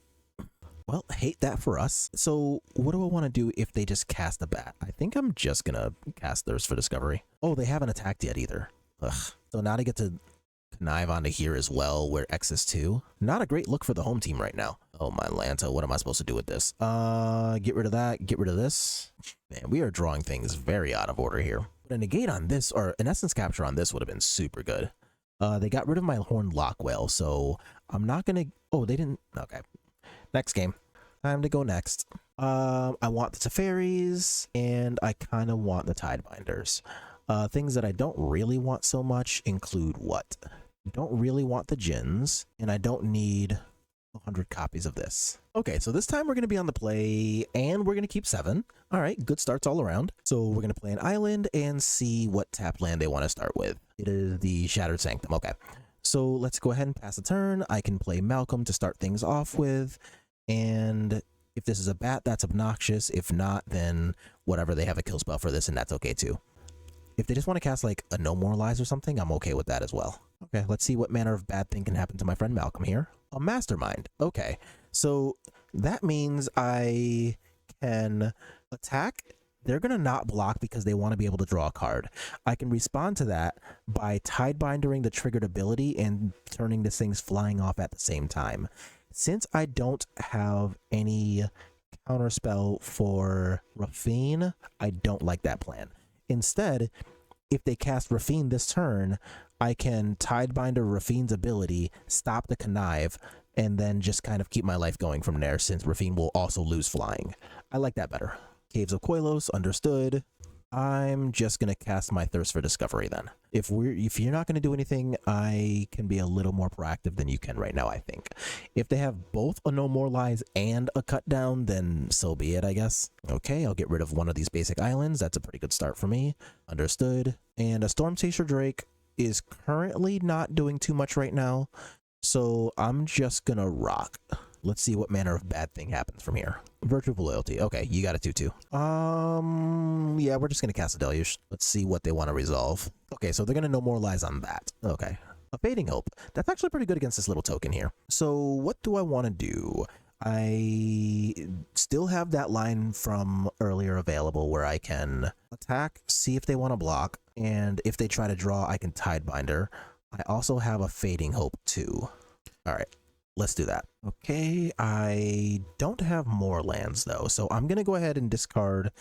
Well, hate that for us. So what do I want to do if they just cast a bat? I think I'm just gonna cast Thirst for Discovery. Oh, they haven't attacked yet either. Ugh. So now they get to connive onto here as well, where X is 2. Not a great look for the home team right now. Oh my Lanta, what am I supposed to do with this? Get rid of that, get rid of this. Man, we are drawing things very out of order here. But a negate on this, or an Essence Capture on this would have been super good. They got rid of my Horned Lockwhale, so I'm not gonna, oh, they didn't, okay. Next game. Time to go next. I want the Teferis, and I kind of want the Tidebinders. Things that I don't really want so much include what? I don't really want the Djinns, and I don't need 100 copies of this. Okay, so this time we're going to be on the play, and we're going to keep 7. All right, good starts all around. So we're going to play an island and see what tap land they want to start with. It is the Shattered Sanctum. Okay, so let's go ahead and pass the turn. I can play Malcolm to start things off with. And if this is a bat, that's obnoxious. If not, then whatever, they have a kill spell for this, and that's okay too. If they just want to cast like a No More Lies or something, I'm okay with that as well. Okay, let's see what manner of bad thing can happen to my friend Malcolm here. A Mastermind. Okay, so that means I can attack. They're going to not block because they want to be able to draw a card. I can respond to that by Tidebindering the triggered ability and turning this thing's flying off at the same time. Since I don't have any counterspell for Rafine, I don't like that plan. Instead, if they cast Rafine this turn, I can Tidebinder Rafine's ability, stop the connive, and then just kind of keep my life going from there, since Rafine will also lose flying. I like that better. Caves of Koilos, understood. I'm just going to cast my Thirst for Discovery then. If you're not going to do anything, I can be a little more proactive than you can right now, I think. If they have both a No More Lies and a Cut Down, then so be it, I guess. Okay, I'll get rid of one of these basic islands. That's a pretty good start for me. Understood. And a Storm Chaser Drake is currently not doing too much right now, so I'm just going to rock. Let's see what manner of bad thing happens from here. Virtue of Loyalty. Okay, you got a 2/2. Yeah, we're just gonna cast a Deluge. Let's see what they want to resolve. Okay, so they're gonna no more lies on that. Okay. A Fading Hope. That's actually pretty good against this little token here. So what do I want to do? I still have that line from earlier available where I can attack, see if they want to block, and if they try to draw, I can Tidebinder. I also have a Fading Hope too. All right, let's do that. Okay, I don't have more lands though, so I'm gonna go ahead and discard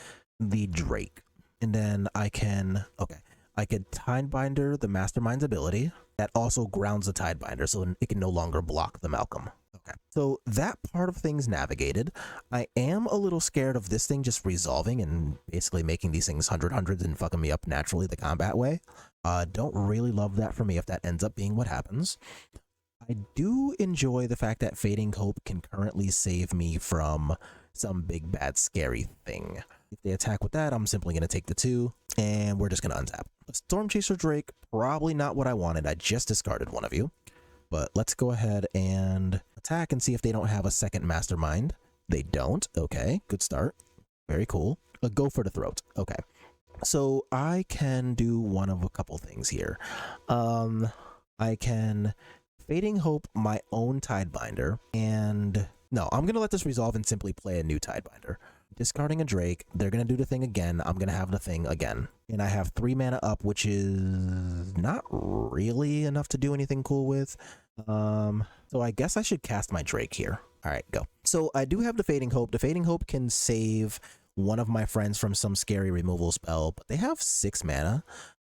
the Drake, and then I can, okay, I could Tidebinder the Mastermind's ability. That also grounds the Tidebinder, so it can no longer block the Malcolm. Okay, so that part of things navigated. I am a little scared of this thing just resolving and basically making these things hundreds and fucking me up naturally the combat way. Don't really love that for me if that ends up being what happens. I do enjoy the fact that Fading Hope can currently save me from some big bad scary thing. If they attack with that, I'm simply going to take the 2 and we're just going to untap. A Storm Chaser Drake, probably not what I wanted. I just discarded one of you. But let's go ahead and attack and see if they don't have a second Mastermind. They don't. Okay, good start. Very cool. Go for the throat. Okay. So I can do one of a couple things here. I can Fading Hope my own Tidebinder, and no, I'm going to let this resolve and simply play a new Tidebinder. Discarding a Drake, they're going to do the thing again. I'm going to have the thing again. And I have 3 mana up, which is not really enough to do anything cool with. So I guess I should cast my Drake here. All right, go. So I do have the Fading Hope. The Fading Hope can save one of my friends from some scary removal spell, but they have 6 mana.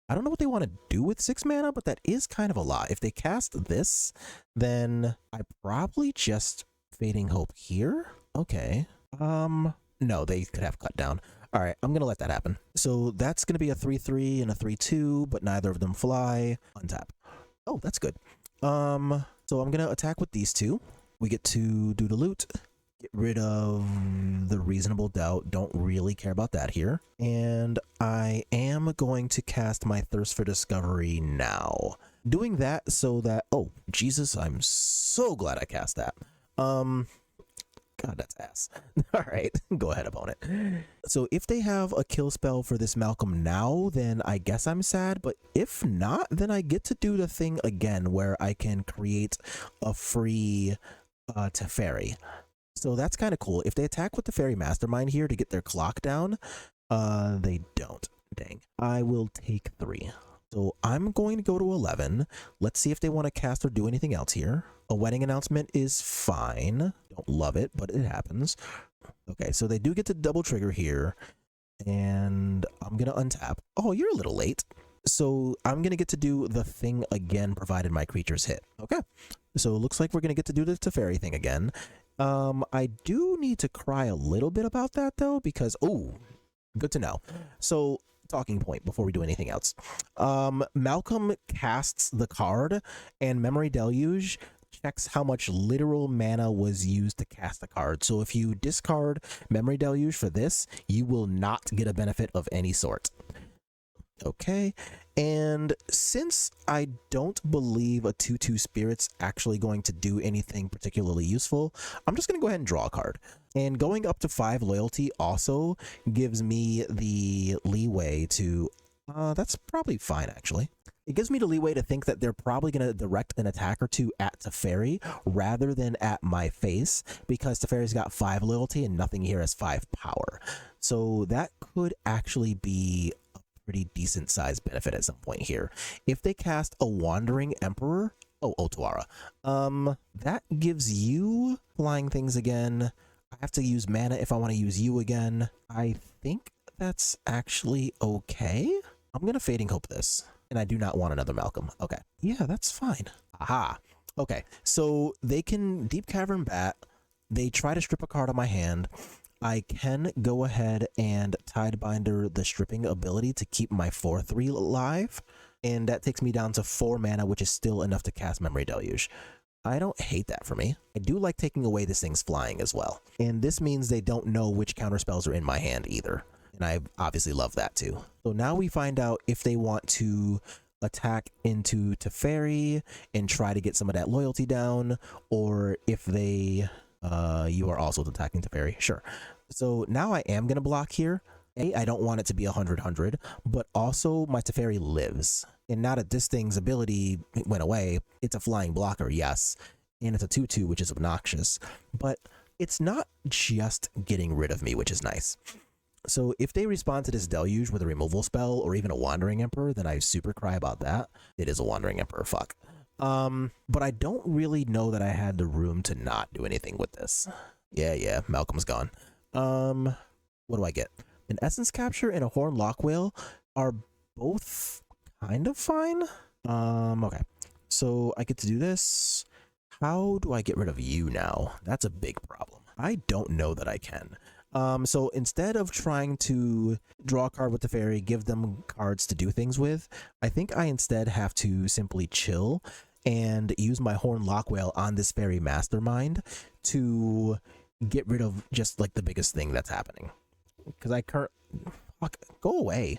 I don't know what they want to do with 6 mana, but that is kind of a lot. If they cast this, then I probably just Fading Hope here. Okay. No, they could have cut down. All right, I'm going to let that happen. So that's going to be a 3/3 and a 3/2, but neither of them fly. Untap. Oh, that's good. So I'm going to attack with these 2. We get to do the loot. Get rid of the Reasonable Doubt. Don't really care about that here. And I am going to cast my Thirst for Discovery now. Doing that so that... Oh, Jesus, I'm so glad I cast that. God, that's ass. All right, go ahead, opponent. So if they have a kill spell for this Malcolm now, then I guess I'm sad. But if not, then I get to do the thing again where I can create a free Teferi. So that's kind of cool. If they attack with the Fairy Mastermind here to get their clock down, they don't. Dang. I will take 3. So I'm going to go to 11. Let's see if they want to cast or do anything else here. A Wedding Announcement is fine. Don't love it, but it happens. Okay, so they do get to double trigger here. And I'm going to untap. Oh, you're a little late. So I'm going to get to do the thing again, provided my creatures hit. Okay, so it looks like we're going to get to do the Teferi thing again. I do need to cry a little bit about that, though, because, oh, good to know. So... talking point before we do anything else. Malcolm casts the card and Memory Deluge checks how much literal mana was used to cast the card. So if you discard Memory Deluge for this, you will not get a benefit of any sort. Okay, and since I don't believe a 2/2 Spirit's actually going to do anything particularly useful, I'm just going to go ahead and draw a card. And going up to 5 loyalty also gives me the leeway to... that's probably fine, actually. It gives me the leeway to think that they're probably going to direct an attack or 2 at Teferi rather than at my face, because Teferi's got 5 loyalty and nothing here has 5 power. So that could actually be pretty decent sized benefit at some point here. If they cast a Wandering Emperor, Otawara, that gives you flying things again. I have to use mana if I want to use you again. I think that's actually okay. I'm gonna Fading Hope this, and I do not want another Malcolm. Okay, yeah, that's fine. Aha. Okay, so they can Deep Cavern Bat. They try to strip a card on my hand. I can go ahead and Tidebinder the stripping ability to keep my 4/3 alive, and that takes me down to 4 mana, which is still enough to cast Memory Deluge. I don't hate that for me. I do like taking away this thing's flying as well, and this means they don't know which counterspells are in my hand either, and I obviously love that too. So now we find out if they want to attack into Teferi and try to get some of that loyalty down, or if they You are also attacking Teferi. Sure. So now I am going to block here. I don't want it to be 100-100, but also my Teferi lives. And now that this thing's ability went away, it's a flying blocker, yes. And it's a 2/2, which is obnoxious. But it's not just getting rid of me, which is nice. So if they respond to this Deluge with a removal spell or even a Wandering Emperor, then I super cry about that. It is a Wandering Emperor, fuck. But I don't really know that I had the room to not do anything with this. Yeah, Malcolm's gone. What do I get? An Essence Capture and a Horn Lockwhale are both kind of fine. Okay. So I get to do this. How do I get rid of you now? That's a big problem. I don't know that I can. So instead of trying to draw a card with the fairy, give them cards to do things with, I think I instead have to simply chill and use my Horn Lockwhale on this fairy mastermind to get rid of just like the biggest thing that's happening. Because I can't... Fuck, go away.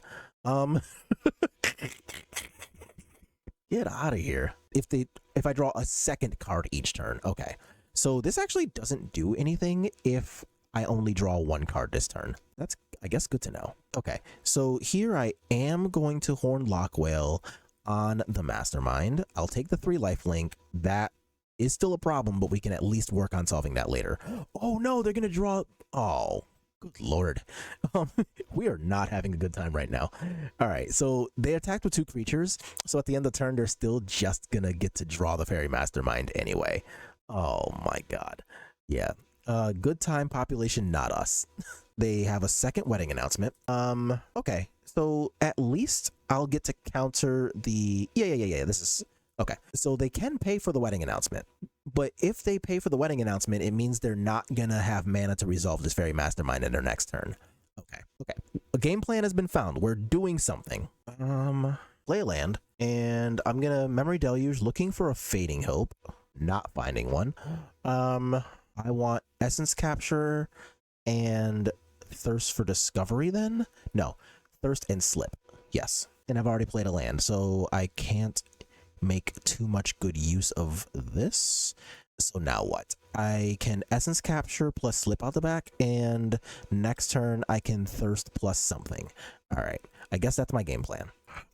Get out of here. If I draw a second card each turn. Okay. So this actually doesn't do anything if I only draw one card this turn. That's, I guess, good to know. Okay. So here I am going to Horn Lockwhale on the Mastermind. I'll take the 3 lifelink. That is still a problem, but we can at least work on solving that later. Oh no, they're going to draw... Oh, good lord. We are not having a good time right now. All right, so they attacked with 2 creatures. So at the end of the turn, they're still just going to get to draw the Fairy Mastermind anyway. Oh my god. Yeah. Good time population, not us. They have a second wedding announcement. Okay. So at least I'll get to counter the... Yeah. This is... Okay. So they can pay for the wedding announcement. But if they pay for the wedding announcement, it means they're not going to have mana to resolve this Fairy Mastermind in their next turn. Okay. A game plan has been found. We're doing something. Play a land. And I'm going to Memory Deluge looking for a Fading Hope. Not finding one. I want Essence Capture and Thirst for Discovery then? No. Thirst and Slip. Yes. And I've already played a land, so I can't make too much good use of this. So now what? I can Essence Capture plus Slip out the back, and next turn I can Thirst plus something. Alright. I guess that's my game plan.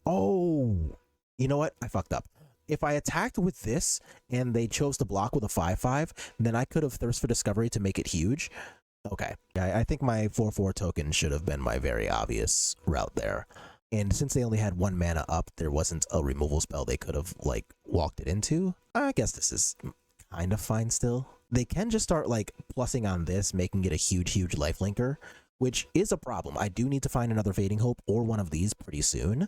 Oh! You know what? I fucked up. If I attacked with this and they chose to block with a 5/5, then I could have Thirst for Discovery to make it huge. Okay. I think my 4/4 token should have been my very obvious route there. And since they only had 1 mana up, there wasn't a removal spell they could have, like, walked it into. I guess this is kind of fine still. They can just start, like, plussing on this, making it a huge lifelinker, which is a problem. I do need to find another Fading Hope or one of these pretty soon.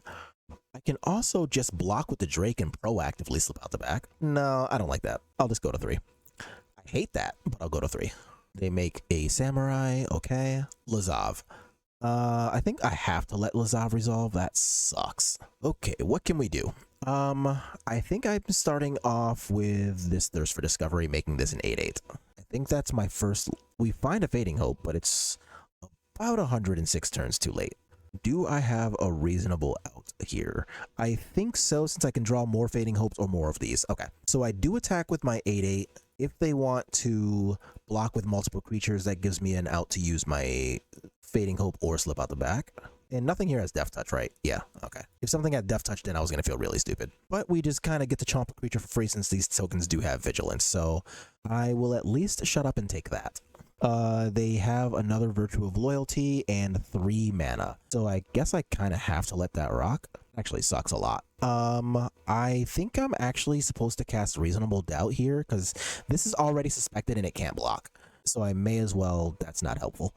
I can also just block with the Drake and proactively slip out the back. No, I don't like that. I'll just go to 3. I hate that, but I'll go to 3. They make a Samurai. Okay. Lazav. I think I have to let Lazav resolve. That sucks. Okay, what can we do? I think I'm starting off with this Thirst for Discovery, making this an 8/8. I think that's my first... We find a Fading Hope, but it's about 106 turns too late. Do I have a reasonable out here? I think so, since I can draw more Fading Hopes or more of these. Okay, so I do attack with my 8/8. If they want to block with multiple creatures, that gives me an out to use my Fading Hope or Slip out the back. And nothing here has Death Touch, right? Yeah, okay. If something had Death Touch, then I was going to feel really stupid. But we just kind of get to chomp a creature for free since these tokens do have Vigilance, so I will at least shut up and take that. They have another Virtue of Loyalty and 3 mana. So I guess I kind of have to let that rock. Actually sucks a lot. I think I'm actually supposed to cast Reasonable Doubt here because this is already suspected and it can't block. So I may as well, that's not helpful.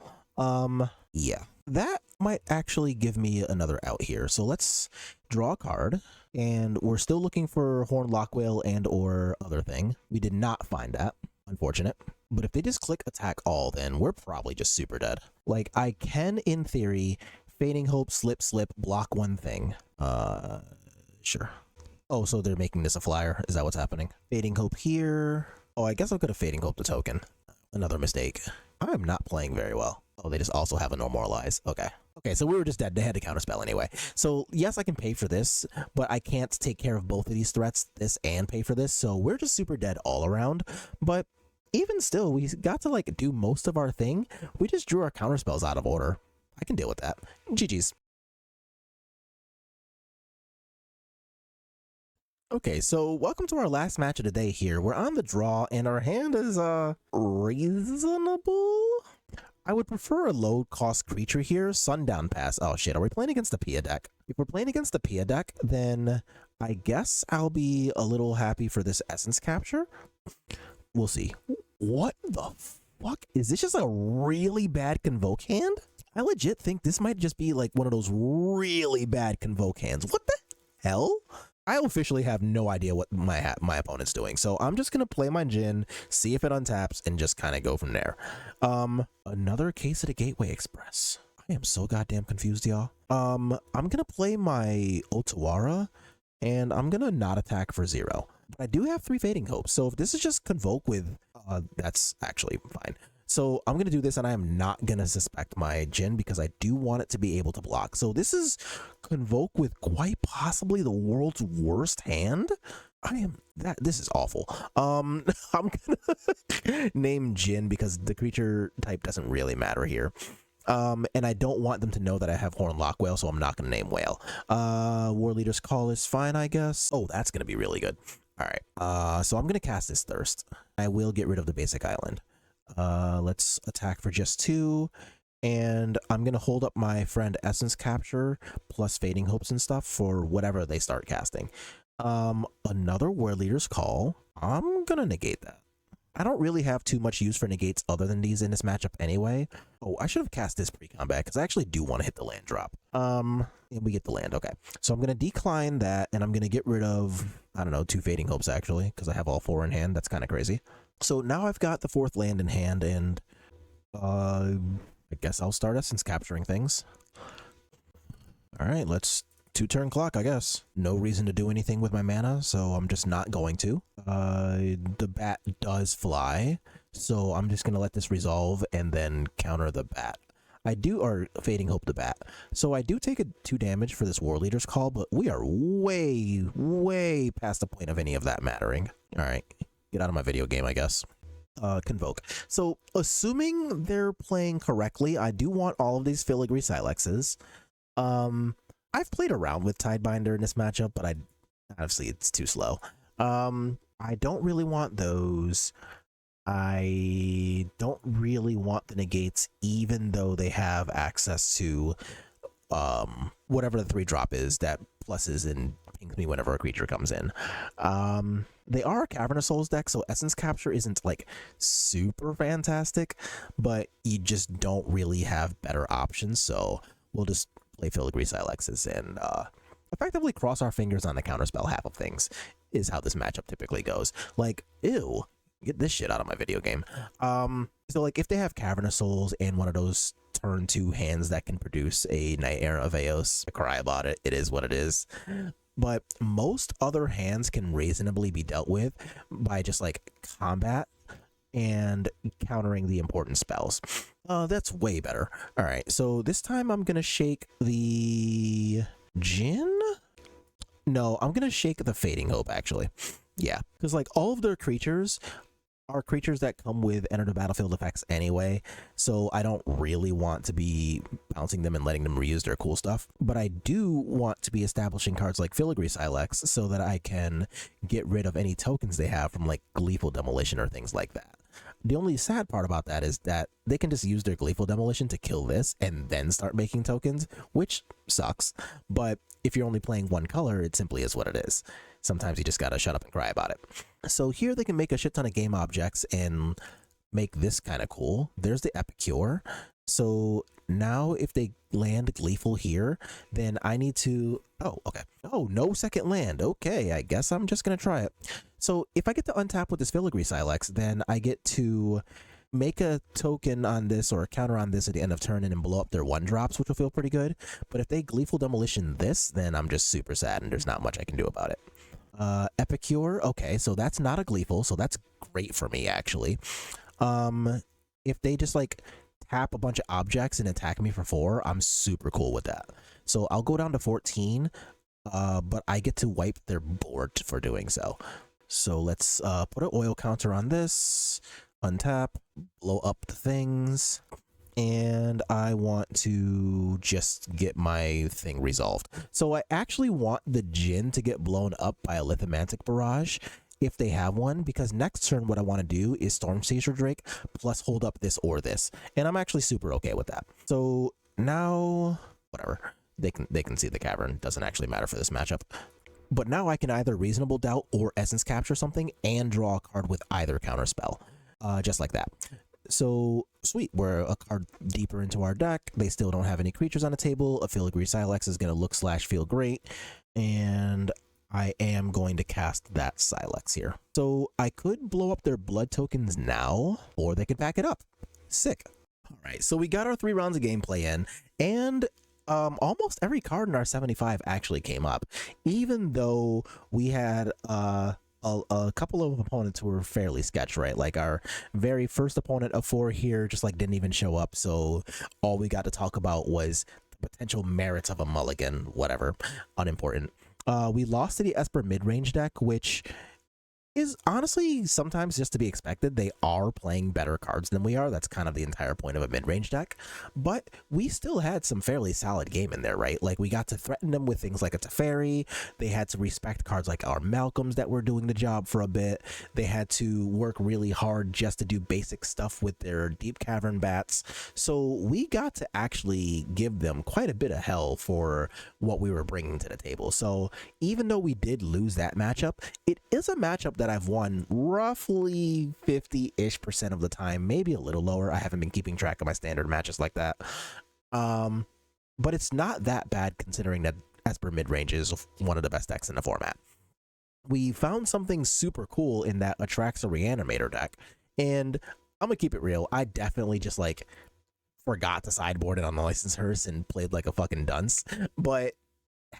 Yeah. That might actually give me another out here. So let's draw a card. And we're still looking for Horn Lockwhale and or other thing. We did not find that. Unfortunate. But if they just click attack all, then we're probably just super dead. Like, I can, in theory, Fading Hope, slip, block one thing. Sure. Oh, so they're making this a flyer. Is that what's happening? Fading Hope here. Oh, I guess I could have Fading Hope the token. Another mistake. I'm not playing very well. Oh, they just also have a Normalize. Okay. Okay, so we were just dead. They had to counterspell anyway. So, yes, I can pay for this, but I can't take care of both of these threats, this and pay for this. So we're just super dead all around. But even still, we got to like do most of our thing. We just drew our counterspells out of order. I can deal with that. GG's. Okay, so welcome to our last match of the day here. We're on the draw and our hand is reasonable. I would prefer a low cost creature here. Sundown Pass. Oh shit, are we playing against the Pia deck? If we're playing against the Pia deck, then I guess I'll be a little happy for this Essence Capture. We'll see. What the fuck? Is this just a really bad Convoke hand? I legit think this might just be like one of those really bad Convoke hands. What the hell? I officially have no idea what my opponent's doing, so I'm just gonna play my Jhin, see if it untaps, and just kind of go from there. Another case of the Gateway Express. I am so goddamn confused, y'all. I'm gonna play my Otawara, and I'm gonna not attack for 0. But I do have 3 Fading Hopes, so if this is just Convoke with, that's actually fine. So I'm going to do this, and I am not going to suspect my Jhin because I do want it to be able to block. So this is Convoke with quite possibly the world's worst hand. This is awful. I'm going to name Jhin because the creature type doesn't really matter here. And I don't want them to know that I have Hornlock Whale, so I'm not going to name Whale. War Leader's Call is fine, I guess. Oh, that's going to be really good. All right. So I'm going to cast this Thirst. I will get rid of the basic island. Let's attack for just 2, and I'm gonna hold up my friend Essence Capture plus Fading Hopes and stuff for whatever they start casting. Another War Leader's Call. I'm gonna negate that. I don't really have too much use for negates other than these in this matchup anyway. Oh, I should have cast this pre-combat because I actually do want to hit the land drop. And we get the land. Okay, so I'm gonna decline that, and I'm gonna get rid of, I don't know, 2 Fading Hopes actually because I have all 4 in hand. That's kind of crazy. So now I've got the 4th land in hand, and I guess I'll start Essence Capturing things. All right, let's 2-turn clock, I guess. No reason to do anything with my mana, so I'm just not going to. The bat does fly, so I'm just going to let this resolve and then counter the bat. Or Fading Hope the bat. So I do take a 2 damage for this War Leader's Call, but we are way, way past the point of any of that mattering. All right. Get out of my video game, I guess. Convoke. So, assuming they're playing correctly, I do want all of these Filigree Silexes. I've played around with Tidebinder in this matchup, but obviously it's too slow. I don't really want those. I don't really want the negates, even though they have access to whatever the 3-drop is that pluses and pings me whenever a creature comes in. They are a Cavern of Souls deck, so Essence Capture isn't like super fantastic, but you just don't really have better options, so we'll just play Filigree Silexes and effectively cross our fingers on the counterspell half of things is how this matchup typically goes. Like, ew, get this shit out of my video game. So like if they have Cavern of Souls and one of those turn 2 hands that can produce a Night Errant of Eos, I cry about it. It is what it is. But most other hands can reasonably be dealt with by just like combat and countering the important spells. That's way better. All right, so this time I'm gonna shake the Jhin. No, I'm gonna shake the Fading Hope actually. Yeah, because like all of their creatures are creatures that come with enter the battlefield effects anyway, so I don't really want to be bouncing them and letting them reuse their cool stuff, but I do want to be establishing cards like Filigree Silex so that I can get rid of any tokens they have from like Gleeful Demolition or things like that. The only sad part about that is that they can just use their Gleeful Demolition to kill this and then start making tokens, which sucks, but if you're only playing one color, it simply is what it is. Sometimes you just gotta shut up and cry about it. So here they can make a shit ton of game objects and make this kind of cool. There's the Epicure. So now if they land Gleeful here, then I need to... Oh, okay. Oh, no second land. Okay, I guess I'm just gonna try it. So if I get to untap with this Filigree Silex, then I get to make a token on this or a counter on this at the end of turn and blow up their 1-drops, which will feel pretty good. But if they Gleeful Demolition this, then I'm just super sad and there's not much I can do about it. Epicure, okay, so that's not a Gleeful, so that's great for me actually. If they just like tap a bunch of objects and attack me for 4, I'm super cool with that. So I'll go down to 14, but I get to wipe their board for doing so. So let's put an oil counter on this. untap, blow up the things, and I want to just get my thing resolved. So I actually want the Jhin to get blown up by a Lithomantic Barrage if they have one, because next turn what I want to do is Storm Chaser Drake plus hold up this or this, and I'm actually super okay with that. So now, whatever, they can see the cavern, doesn't actually matter for this matchup. But now I can either Reasonable Doubt or Essence Capture something and draw a card with either counterspell, just like that. So sweet, we're a card deeper into our deck. They still don't have any creatures on the table. A Filigree Silex is going to look / feel great, and I am going to cast that Silex here. So I could blow up their blood tokens now, or they could back it up. Sick. All right, so we got our 3 rounds of gameplay in, and almost every card in our 75 actually came up, even though we had a couple of opponents who were fairly sketch, right? Like our very first opponent of 4 here just like didn't even show up, so all we got to talk about was the potential merits of a mulligan, whatever, unimportant. We lost to the Esper mid-range deck, which is honestly sometimes just to be expected. They are playing better cards than we are. That's kind of the entire point of a mid-range deck. But we still had some fairly solid game in there, right? Like we got to threaten them with things like a Teferi. They had to respect cards like our Malcolms that were doing the job for a bit. They had to work really hard just to do basic stuff with their Deep Cavern Bats. So we got to actually give them quite a bit of hell for what we were bringing to the table. So even though we did lose that matchup, it is a matchup that I've won roughly 50-ish% of the time, maybe a little lower. I haven't been keeping track of my standard matches like that. But it's not that bad considering that Esper mid-range is one of the best decks in the format. We found something super cool in that Atraxa Reanimator deck, and I'm gonna keep it real. I definitely just like forgot to sideboard it on the License Hearse and played like a fucking dunce. But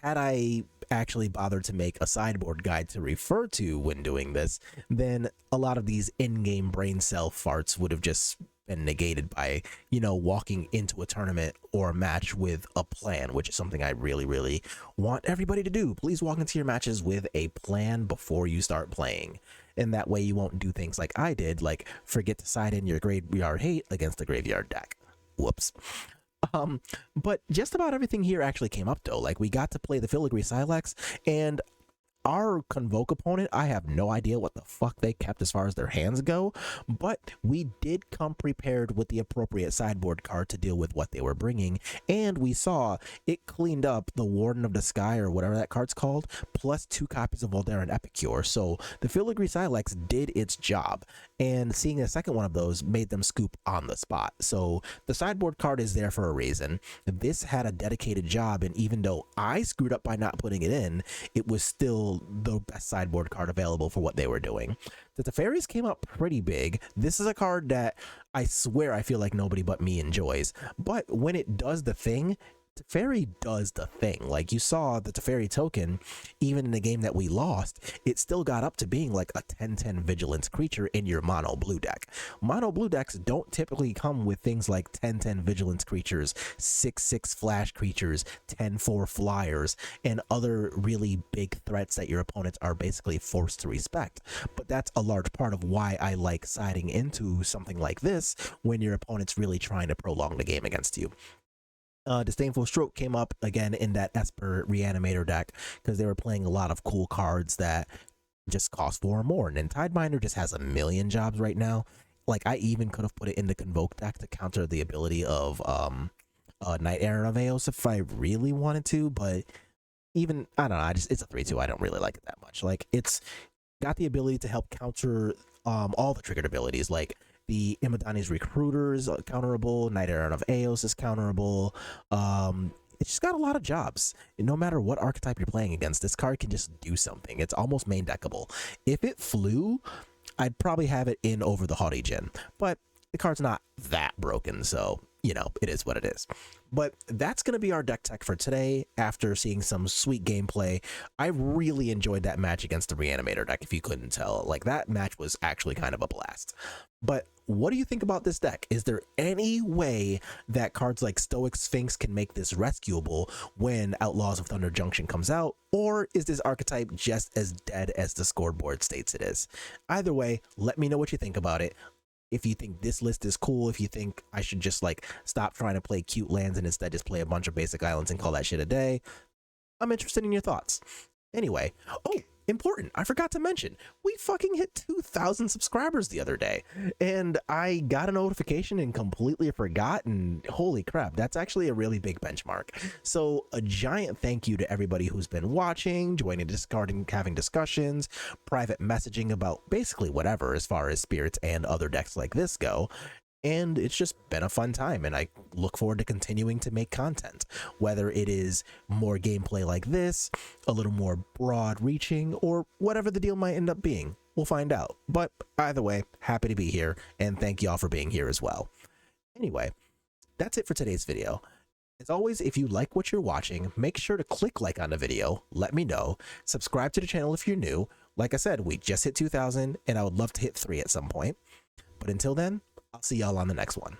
had I actually bothered to make a sideboard guide to refer to when doing this, then a lot of these in-game brain cell farts would have just been negated by, you know, walking into a tournament or a match with a plan, which is something I really, really want everybody to do. Please walk into your matches with a plan before you start playing. And that way you won't do things like I did, like forget to side in your Graveyard Hate against a Graveyard deck. Whoops. But just about everything here actually came up though. Like we got to play the Filigree Silex, and our Convoke opponent, I have no idea what the fuck they kept as far as their hands go, but we did come prepared with the appropriate sideboard card to deal with what they were bringing, and we saw it cleaned up the Warden of the Sky, or whatever that card's called, plus 2 copies of Voldaren Epicure. So the Filigree Silex did its job, and seeing a second one of those made them scoop on the spot. So the sideboard card is there for a reason. This had a dedicated job, and even though I screwed up by not putting it in, it was still the best sideboard card available for what they were doing. The Teferis came up pretty big. This is a card that I swear I feel like nobody but me enjoys, but when it does the thing, Teferi does the thing. Like you saw the Teferi token, even in the game that we lost, it still got up to being like a 10/10 vigilance creature in your mono blue deck. Mono blue decks don't typically come with things like 10/10 vigilance creatures, 6/6 flash creatures, 10/4 flyers, and other really big threats that your opponents are basically forced to respect. But that's a large part of why I like siding into something like this when your opponent's really trying to prolong the game against you. Disdainful Stroke came up again in that Esper Reanimator deck because they were playing a lot of cool cards that just cost 4 or more. And then Tidebinder just has a million jobs right now. Like I even could have put it in the Convoke deck to counter the ability of Night Errant of Eos if I really wanted to, but even I don't know, it's a 3/2. I don't really like it that much. Like it's got the ability to help counter all the triggered abilities, like the Imadani's Recruiters counterable, Night Errant of Eos is counterable. It's just got a lot of jobs. And no matter what archetype you're playing against, this card can just do something. It's almost main deckable. If it flew, I'd probably have it in over the Haughty Djinn, but the card's not that broken, so you know, it is what it is. But that's going to be our deck tech for today. After seeing some sweet gameplay, I really enjoyed that match against the Reanimator deck, if you couldn't tell. Like, that match was actually kind of a blast. But what do you think about this deck? Is there any way that cards like Stoic Sphinx can make this rescuable when Outlaws of Thunder Junction comes out? Or is this archetype just as dead as the scoreboard states it is? Either way, let me know what you think about it. if you think this list is cool, if you think I should just like stop trying to play cute lands and instead just play a bunch of basic islands and call that shit a day. I'm interested in your thoughts. Anyway, oh, important, I forgot to mention, we fucking hit 2,000 subscribers the other day, and I got a notification and completely forgot, and holy crap, that's actually a really big benchmark. So a giant thank you to everybody who's been watching, joining Discord and having discussions, private messaging about basically whatever as far as spirits and other decks like this go. And it's just been a fun time, and I look forward to continuing to make content, whether it is more gameplay like this, a little more broad reaching, or whatever the deal might end up being. We'll find out. But either way, happy to be here, and thank y'all for being here as well. Anyway, that's it for today's video. As always, if you like what you're watching, make sure to click like on the video, let me know, subscribe to the channel if you're new. Like I said, we just hit 2,000, and I would love to hit 3 at some point. But until then, I'll see y'all on the next one.